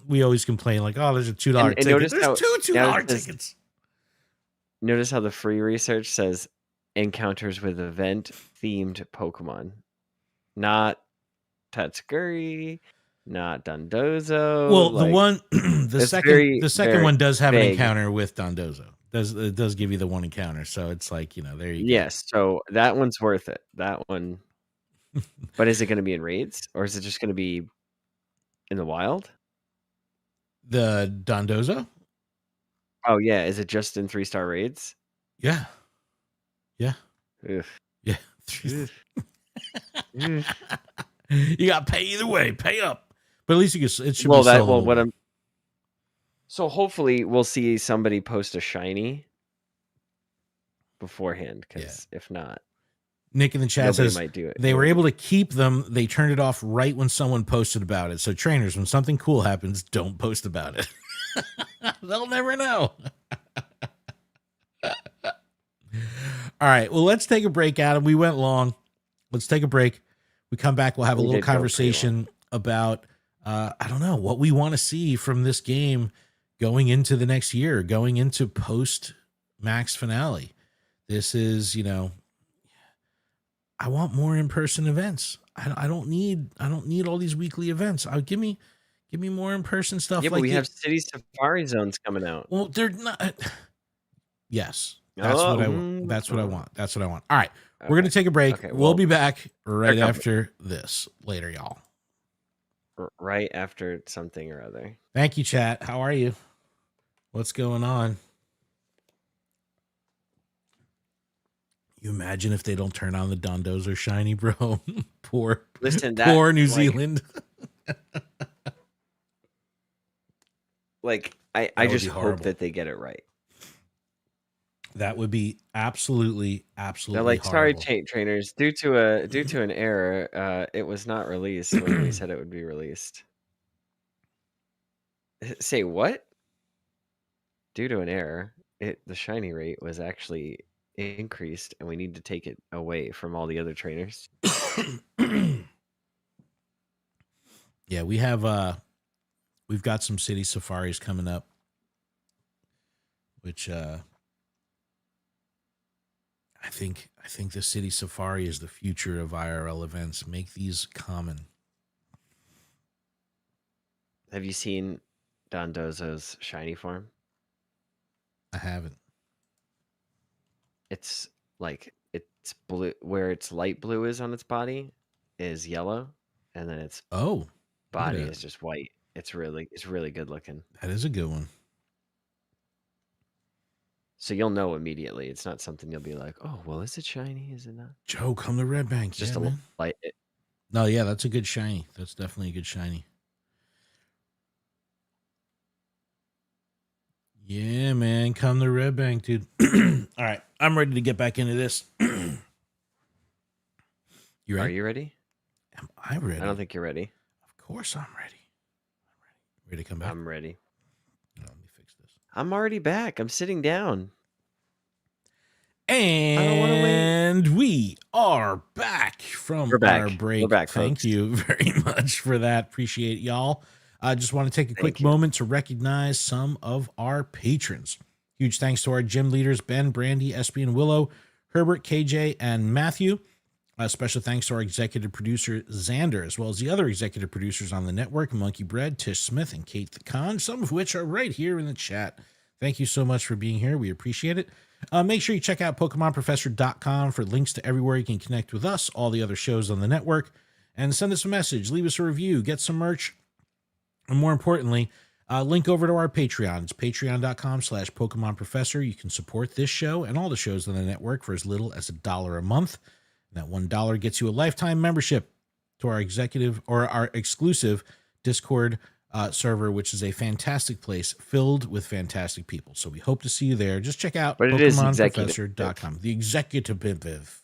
we always complain like, oh, there's a $2 ticket. There's two $2 tickets. Notice how the free research says encounters with event themed Pokemon, not Tatsuguri, not Dondozo. Well, the second one does have an encounter with Dondozo. It does give you the one encounter, so it's like there you go. Yes, so that one's worth it. That one. But is it going to be in raids or is it just going to be in the wild? The Dondozo? Oh yeah, is it just in 3-star raids? Yeah. Yeah. Ugh. Yeah. You got to pay either way. Pay up. But at least it should be sold. So hopefully we'll see somebody post a shiny beforehand because if not, Nick in the chat says might do it. They were able to keep them. They turned it off right when someone posted about it. So trainers, when something cool happens, don't post about it. They'll never know. All right. Well, let's take a break, Adam. We went long. Let's take a break. We come back. We'll have a little conversation about, I don't know, what we want to see from this game going into the next year, going into post Max finale. This is, I want more in-person events. I don't need all these weekly events. Give me more in-person stuff. Yeah, but we have city safari zones coming out. Well, they're not. Yes, that's what I want. That's what I want. That's what I want. All right, we're gonna take a break. Okay, we'll be back right after this. Later, y'all. Right after something or other. Thank you, chat. How are you? What's going on? You imagine if they don't turn on the Dondozo shiny, bro. poor New Zealand. I just hope that they get it right. That would be absolutely They're like, sorry, trainers, due to an error, it was not released when we said it would be released. Say what? Due to an error, the shiny rate was actually increased and we need to take it away from all the other trainers. Yeah, we've got some city safaris coming up, which I think the city safari is the future of IRL events. Make these common. Have you seen Dondozo's shiny form? I haven't. It's blue, where its light blue is on its body is yellow, and then its body is just white. It's really good looking. That is a good one. So you'll know immediately. It's not something you'll be like, oh, well, is it shiny? Is it not? Joe, come to Red Bank. It's just yeah, a man. light. No, yeah, that's a good shiny. That's definitely a good shiny. Yeah, man, come to Red Bank, dude. All right, I'm ready to get back into this. You ready? Are you ready? Am I ready? I don't think you're ready. Of course I'm ready. Ready to come back? I'm ready. No, let me fix this. I'm already back. I'm sitting down. And we are back from our break. We're back, Thank folks. you very much for that. Appreciate y'all. I just want to take a quick moment to recognize some of our patrons. Huge thanks to our gym leaders, Ben, Brandy, Espy, and Willow, Herbert, KJ, and Matthew. Special thanks to our executive producer, Xander, as well as the other executive producers on the network, Monkey Bread, Tish Smith, and Kate the Con, some of which are right here in the chat. Thank you so much for being here. We appreciate it. Make sure you check out PokemonProfessor.com for links to everywhere you can connect with us, all the other shows on the network, and send us a message, leave us a review, get some merch, and more importantly, link over to our Patreon. It's patreon.com/PokemonProfessor. You can support this show and all the shows on the network for as little as $1 a month. And that $1 gets you a lifetime membership to our our exclusive Discord server, which is a fantastic place filled with fantastic people. So we hope to see you there. Just check out PokemonProfessor.com. The executive.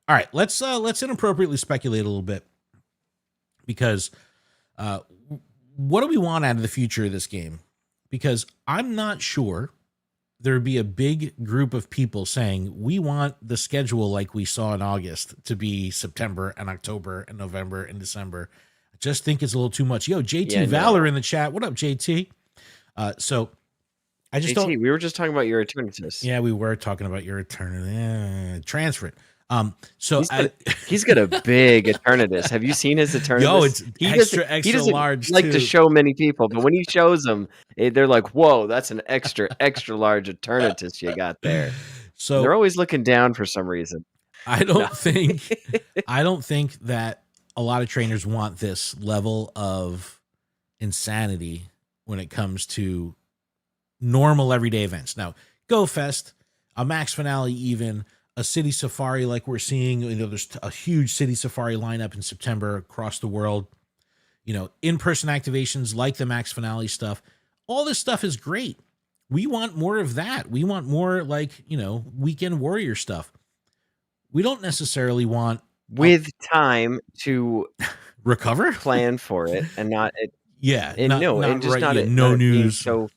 All right, let's inappropriately speculate a little bit, because what do we want out of the future of this game? Because I'm not sure there would be a big group of people saying we want the schedule like we saw in August to be September and October and November and December. I just think it's a little too much. Yo, JT Valor in the chat. What up, JT? So I just don't. We were just talking about your Eternatus. Yeah, we were talking about your Eternatus. Transfer it. So he's got a big Eternatus. Have you seen his Eternatus? Yo, it's extra large. He doesn't like to show many people, but when he shows them, they're like, "Whoa, that's an extra large Eternatus you got there." So they're always looking down for some reason. I don't think that a lot of trainers want this level of insanity when it comes to normal everyday events. Now, Go Fest, a Max Finale, even a city safari like we're seeing. There's a huge city safari lineup in September across the world. In-person activations like the Max Finale stuff. All this stuff is great. We want more of that. We want more weekend warrior stuff. We don't necessarily want with time to recover, plan for it, and not no news. So,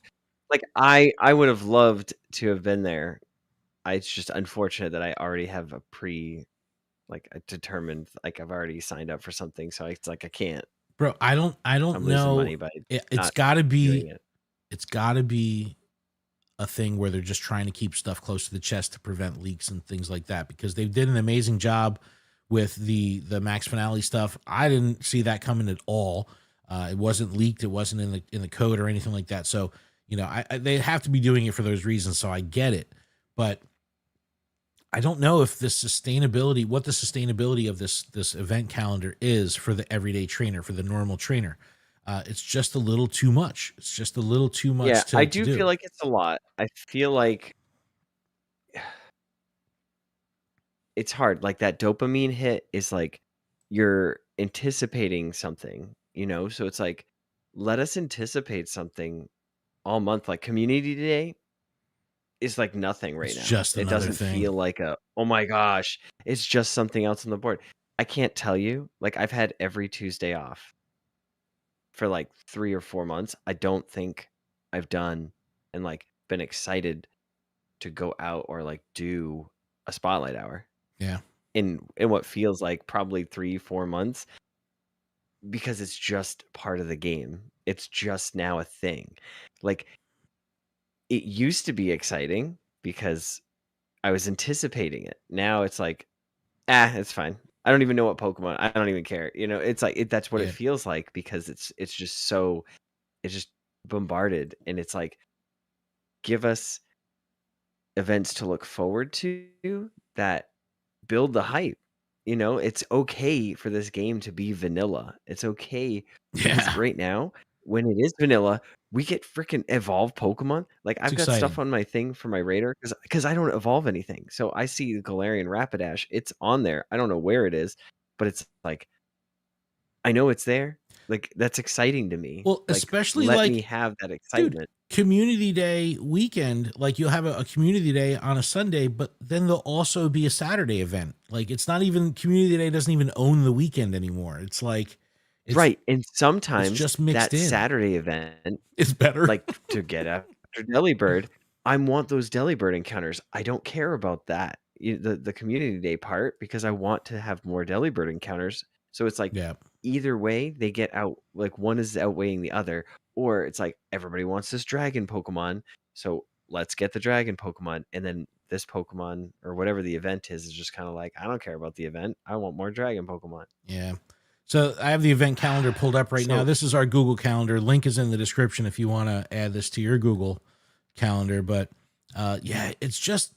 like, I would have loved to have been there. It's just unfortunate that I already have a determined, like, I've already signed up for something, so it's like I can't. Bro, I don't know. Money by it's got to be. It's got to be a thing where they're just trying to keep stuff close to the chest to prevent leaks and things like that, because they did an amazing job with the Max Finale stuff. I didn't see that coming at all. It wasn't leaked. It wasn't in the code or anything like that. So, they have to be doing it for those reasons. So I get it, but I don't know if what the sustainability of this event calendar is for the everyday trainer, for the normal trainer. It's just a little too much. It's just a little too much. Yeah, I do feel like it's a lot. I feel like it's hard. Like, that dopamine hit is like you're anticipating something, so it's like, let us anticipate something all month. Like, Community Day is like nothing right now. Just it doesn't feel like oh my gosh, it's just something else on the board. I can't tell you, like, I've had every Tuesday off for like 3 or 4 months. I don't think I've done and like been excited to go out or like do a spotlight hour. Yeah. In what feels like probably 3-4 months, because it's just part of the game. It's just now a thing. Like, it used to be exciting because I was anticipating it. Now it's like, it's fine. I don't even know what Pokemon. I don't even care. It's like that's what it feels like, because it's just bombarded, and it's like, give us events to look forward to that build the hype. It's okay for this game to be vanilla. It's okay because right now, when it is vanilla, we get freaking evolved Pokemon. Like It's I've got stuff exciting. on my thing for my radar because I don't evolve anything. So I see the Galarian Rapidash. It's on there. I don't know where it is, but it's like I know it's there. Like that's exciting to me. Well, Like especially let me like, have that dude, excitement. community day weekend, like you'll have a community day on a Sunday, but then there'll also be a Saturday event. Like it's not even community day doesn't even own the weekend anymore. It's like it's Right. And it's sometimes just mixed that in. Saturday event, It's better. like to get after Delibird, I want those Delibird encounters. I don't care about that, the community day part, because I want to have more Delibird encounters. So it's like Yeah. either way, they get out, like one is outweighing the other, or it's like everybody wants this dragon Pokemon, so let's get the dragon Pokemon, and then this Pokemon or whatever the event is just kind of like, I don't care about the event. I want more dragon Pokemon. Yeah. So I have the event calendar pulled up right now. So This is our Google Calendar. Link is in the description if you want to add this to your Google Calendar. But yeah, it's just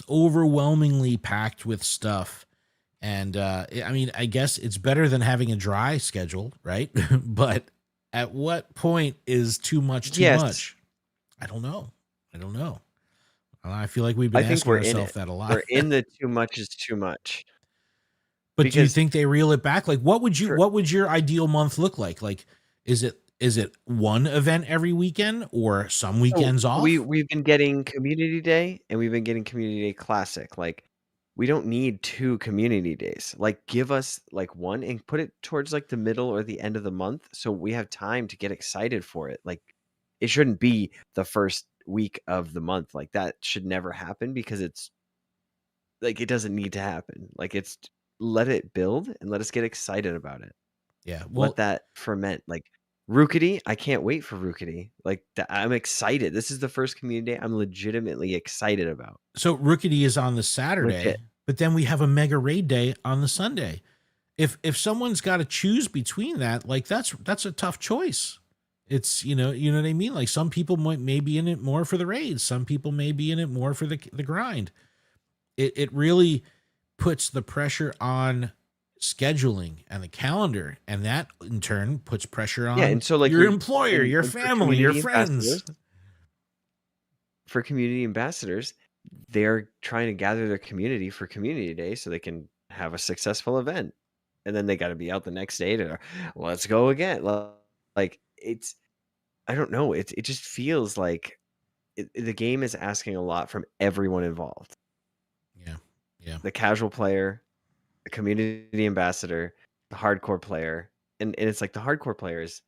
overwhelmingly packed with stuff. And I mean, I guess it's better than having a dry schedule, right? But at what point is too much too yes, much? I don't know. I don't know. I feel like we've been I think asking we're in ourselves it. that a lot. We're in the too much is too much. But do you Because think they reel it back? Like for what would your ideal month look like? Like is it one event every weekend or some so weekends off? we've been getting community day and we've been getting community day classic. Like we don't need 2 community days. Like give us like one and put it towards like the middle or the end of the month so we have time to get excited for it. Like it shouldn't be the first week of the month. Like that should never happen because it's like it doesn't need to happen. Like it's let it build and let us get excited about it. Yeah. Let Well, that ferment. Like Rookity, I can't wait for Rookity. Like I'm excited. This is the first community day I'm legitimately excited about. so Rookity is on the Saturday, Legit. but then we have a mega raid day on the Sunday. If someone's got to choose between that, like that's a tough choice. It's you know what I mean? Like some people may be in it more for the raids, some people may be in it more for the grind. It really puts the pressure on scheduling and the calendar, and that in turn puts pressure Yeah, on and so like your you're employer, your and family, your friends. for community ambassadors, they're trying to gather their community for community day so they can have a successful event. And then they got to be out the next day to let's go again. Like it's I don't know, it just feels like the game is asking a lot from everyone involved. Yeah. Yeah. The casual player, the community ambassador, the hardcore player. And it's like the hardcore players,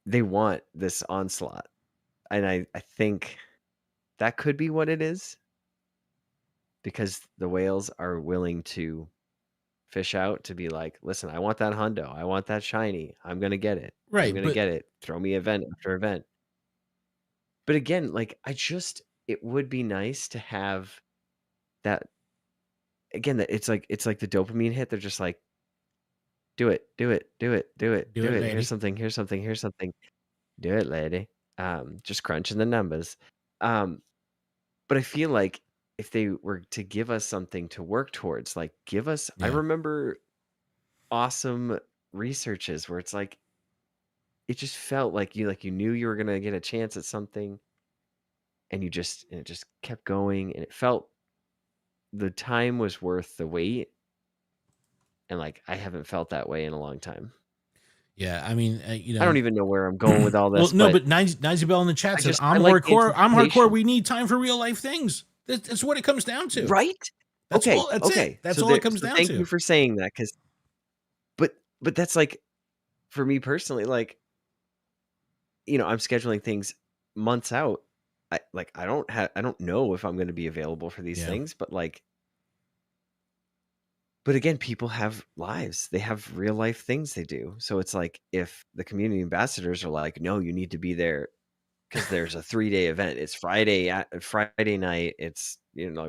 they want this onslaught. And I think that could be what it is because the whales are willing to fish out to be like, listen, I want that hundo. I want that shiny. I'm going to get it. I'm Right, going to but get it. Throw me event after event. But again, like it would be nice to have that again, that it's like the dopamine hit. They're just like, do it, do it, do it, do it, do do it, it. Here's lady. something, here's something, here's something. Do it, lady. Just crunching the numbers. Um, but I feel like if they were to give us something to work towards, like give us, I Yeah. remember awesome researches where it's like it just felt like you knew you were gonna get a chance at something, and it just kept going, and it felt the time was worth the wait, and like I haven't felt that way in a long time. Yeah, I mean, I don't even know where I'm going with all well, this, no, but but Nizy Bell in the chat says, I "I'm like the hardcore. I'm hardcore. anticipation. We need time for real life things. That's what it comes down to. Right? That's Okay, all. That's it. okay. That's all it comes So down thank to." you for saying that, because but that's like for me personally, like, I'm scheduling things months out. I don't know if I'm gonna be available for these Yeah. things, but like but again, people have lives. They have real life things they do. So it's like if the community ambassadors are like, "No, you need to be there because there's a 3-day event. It's Friday night. It's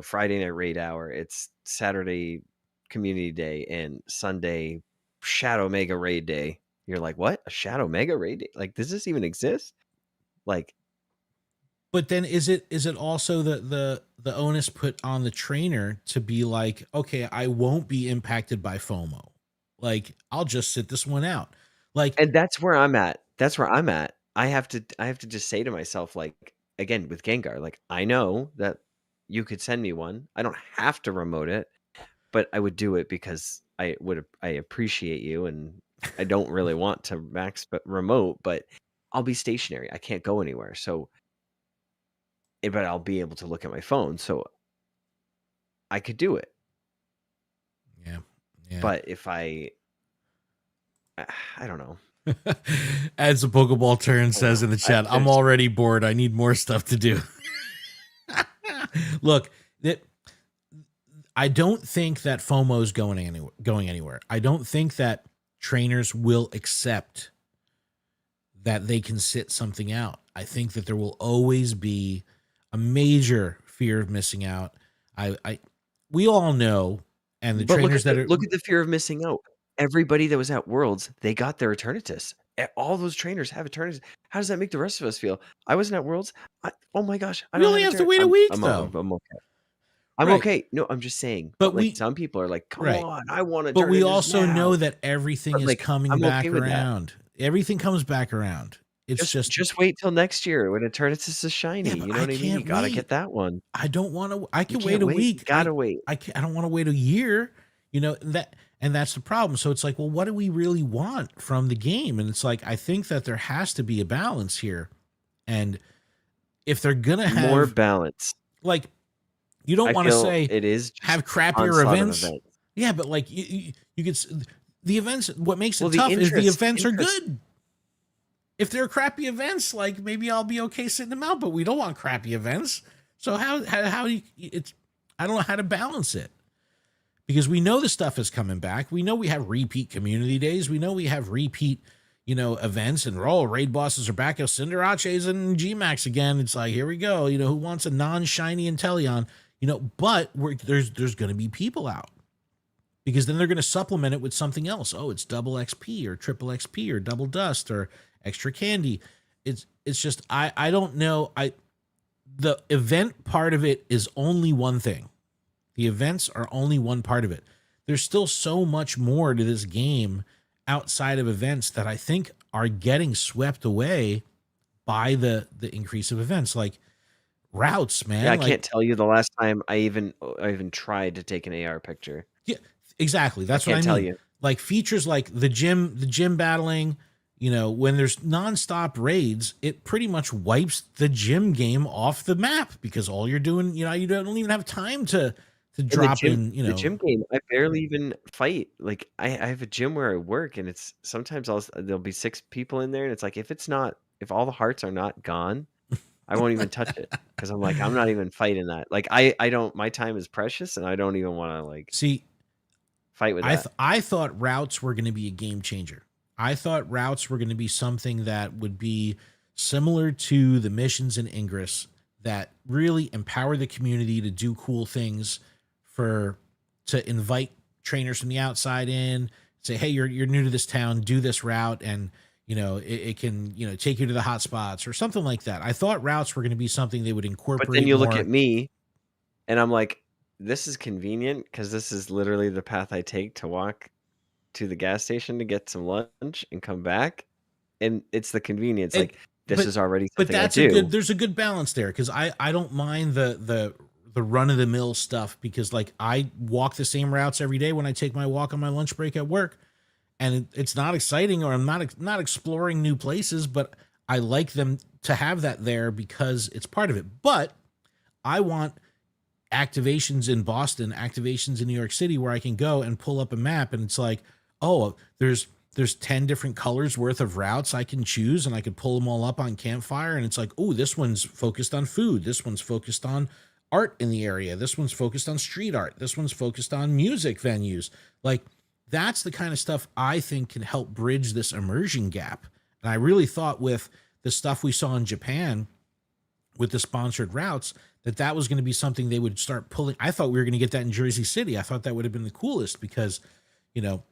Friday night raid hour. It's Saturday community day and Sunday Shadow Mega Raid Day." You're like, "What? A Shadow Mega Raid Day? Like, does this even exist?" Like, But then is it also the onus put on the trainer to be like, okay, I won't be impacted by FOMO. Like I'll just sit this one out. Like and that's where I'm at. That's where I'm at. I have to just say to myself, like, again, with Gengar, like, I know that you could send me one. I don't have to remote it, but I would do it because I appreciate you, and I don't really want to max but remote, but I'll be stationary. I can't go anywhere. So, but I'll be able to look at my phone, so I could do it. Yeah. Yeah. But if I don't know. As the Pokeball turn says in the chat, I'm already bored. I need more stuff to do. Look, I don't think that FOMO is going anywhere. I don't think that trainers will accept that they can sit something out. I think that there will always be a major fear of missing out. We all know, and the trainers look at the fear of missing out. Everybody that was at Worlds, they got their Eternatus. All those trainers have Eternatus. How does that make the rest of us feel? I wasn't at Worlds. Oh my gosh, I don't only have to wait a week though. I'm okay. I'm okay. No, I'm just saying. But like, some people are like, "Come on, I want to." But we also know that everything is coming back around. Everything comes back around. It's just wait till next year when Eternatus is shiny. Yeah, you know what I mean? You gotta get that one. I don't want to. I can wait a week. You gotta wait. I don't want to wait a year. You know that. And that's the problem. So it's like, well, what do we really want from the game? And it's like, I think that there has to be a balance here. And if they're going to have more balance, like, you don't want to say it is have crappier events. Yeah, but like you could, the events, what makes it tough is the events are good. If they're crappy events, like maybe I'll be okay sitting them out, but we don't want crappy events. So how do you, I don't know how to balance it. Because we know the stuff is coming back. We know we have repeat community days. We know we have repeat, events, and raid bosses are back. Cinderace's and GMAX again. It's like, here we go. Who wants a non-shiny Inteleon? But there's going to be people out because then they're going to supplement it with something else. Oh, it's double XP or triple XP or double dust or extra candy. It's just, I don't know. The event part of it is only one thing. The events are only one part of it. There's still so much more to this game outside of events that I think are getting swept away by the increase of events, like routes, man. Yeah, I can't tell you the last time I even tried to take an AR picture. Yeah, exactly. That's what I mean. Tell you. Like features like the gym battling, when there's nonstop raids, it pretty much wipes the gym game off the map because all you're doing, you don't even have time to drop in, the gym game. I barely even fight. Like I have a gym where I work, and it's sometimes there'll be 6 people in there, and it's like if all the hearts are not gone, I won't even touch it because I'm like, I'm not even fighting that. Like I don't. My time is precious, and I don't even want to fight with that. I thought routes were going to be a game changer. I thought routes were going to be something that would be similar to the missions in Ingress that really empower the community to do cool things. To invite trainers from the outside in, say, hey, you're new to this town, do this route, and it can take you to the hot spots or something like that. I thought routes were going to be something they would incorporate. But then you look at me, and I'm like, this is convenient because this is literally the path I take to walk to the gas station to get some lunch and come back, and it's the convenience. This is already something I do. There's a good balance there because I don't mind the run-of-the-mill stuff because like I walk the same routes every day when I take my walk on my lunch break at work, and it's not exciting or I'm not exploring new places, but I like them to have that there because it's part of it. But I want activations in Boston, activations in New York City where I can go and pull up a map and it's like, oh, there's 10 different colors worth of routes I can choose and I could pull them all up on Campfire, and it's like, oh, this one's focused on food, this one's focused on art in the area, this one's focused on street art, this one's focused on music venues. Like that's the kind of stuff I think can help bridge this immersion gap. And I really thought with the stuff we saw in Japan with the sponsored routes that was going to be something they would start pulling. I thought we were going to get that in Jersey City. I thought that would have been the coolest because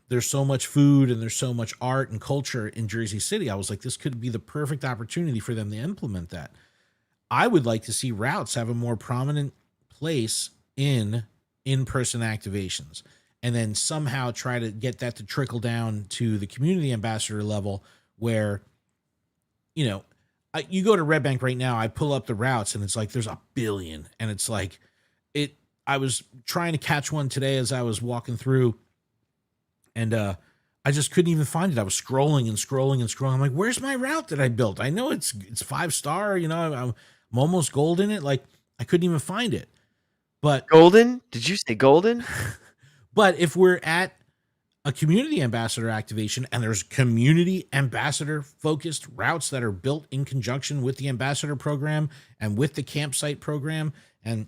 there's so much food and there's so much art and culture in Jersey City. I was like, this could be the perfect opportunity for them to implement that. I would like to see routes have a more prominent place in in-person activations and then somehow try to get that to trickle down to the community ambassador level where, you go to Red Bank right now, I pull up the routes and it's like there's a billion, and it's like it. I was trying to catch one today as I was walking through, and I just couldn't even find it. I was scrolling and scrolling and scrolling. I'm like, where's my route that I built? I know it's 5-star. You know, I'm almost gold in it. Like I couldn't even find it. But golden? Did you say golden? But if we're at a community ambassador activation and there's community ambassador focused routes that are built in conjunction with the ambassador program and with the campsite program, and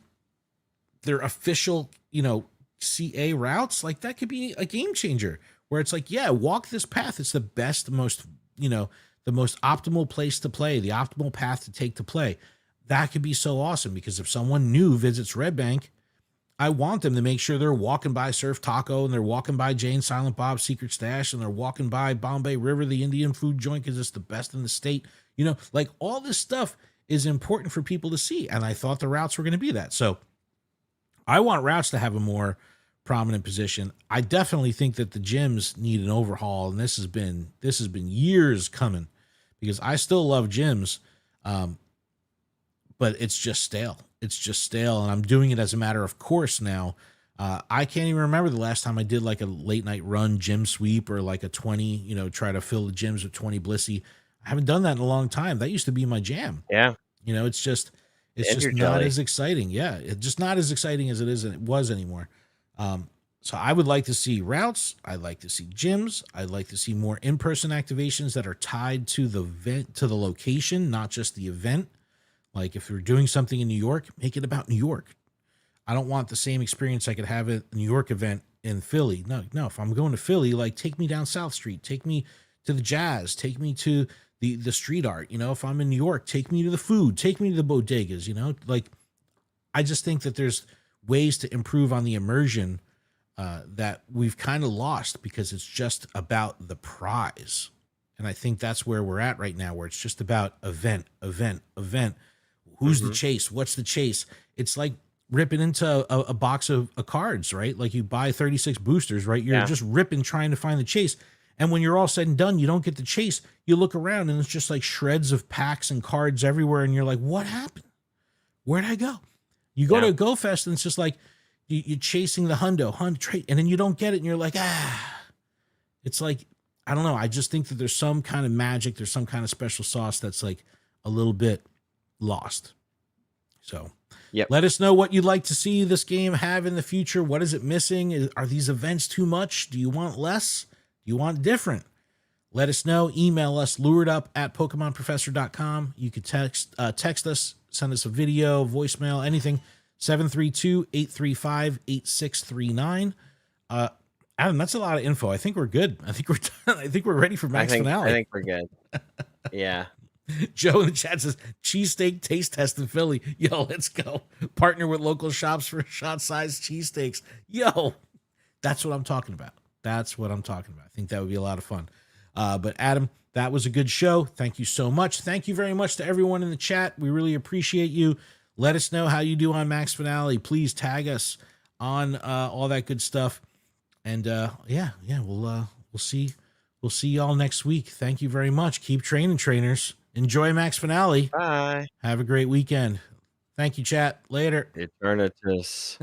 they're official, you know, CA routes, like that could be a game changer where it's like, yeah, walk this path. It's the best, most, you know, the most optimal place to play, the optimal path to take to play. That could be so awesome, because if someone new visits Red Bank, I want them to make sure they're walking by Surf Taco, and they're walking by Jane Silent Bob's Secret Stash, and they're walking by Bombay River, the Indian food joint, because it's the best in the state. You know, like all this stuff is important for people to see. And I thought the routes were going to be that. So I want routes to have a more prominent position. I definitely think that the gyms need an overhaul, and this has been years coming, because I still love gyms, but it's just stale. It's just stale, and I'm doing it as a matter of course now. I can't even remember the last time I did like a late night run gym sweep, or like a 20, you know, try to fill the gyms with 20 Blissey. I haven't done that in a long time. That used to be my jam. Yeah. You know, it's just not as exciting. Yeah, it's just not as exciting as it was anymore. So I would like to see routes. I'd like to see gyms. I'd like to see more in-person activations that are tied to the event, to the location, not just the event. Like if you're doing something in New York, make it about New York. I don't want the same experience I could have at a New York event in Philly. No. If I'm going to Philly, like take me down South Street, take me to the jazz, take me to the street art. You know, if I'm in New York, take me to the food, take me to the bodegas. You know, like I just think that there's ways to improve on the immersion that we've kind of lost, because it's just about the prize. And I think that's where we're at right now, where it's just about event. Who's the chase? What's the chase? It's like ripping into a box of cards, right? Like you buy 36 boosters, right? You're just ripping, trying to find the chase. And when you're all said and done, you don't get the chase. You look around and it's just like shreds of packs and cards everywhere. And you're like, what happened? Where'd I go? You go to a Go Fest and it's just like you're chasing the hundo trait, and then you don't get it. And you're like, it's like, I don't know. I just think that there's some kind of magic. There's some kind of special sauce that's like a little bit lost. So let us know what you'd like to see this game have in the future. What is it missing? Are these events too much? Do you want less? Do you want different? Let us know. Email us, luredup@pokemonprofessor.com. You could text us, send us a video, voicemail, anything. 732-835-8639. Adam, that's a lot of info. I think we're good. I think we're done. I think we're ready for Max Finale. I think we're good. Yeah. Joe in the chat says, cheesesteak taste test in Philly. Yo, let's go. Partner with local shops for shot-sized cheesesteaks. Yo, that's what I'm talking about. That's what I'm talking about. I think that would be a lot of fun. But Adam, that was a good show. Thank you so much. Thank you very much to everyone in the chat. We really appreciate you. Let us know how you do on Max Finale. Please tag us on all that good stuff. And we'll see y'all next week. Thank you very much. Keep training, trainers. Enjoy Max Finale. Bye. Have a great weekend. Thank you, chat. Later. Eternatus.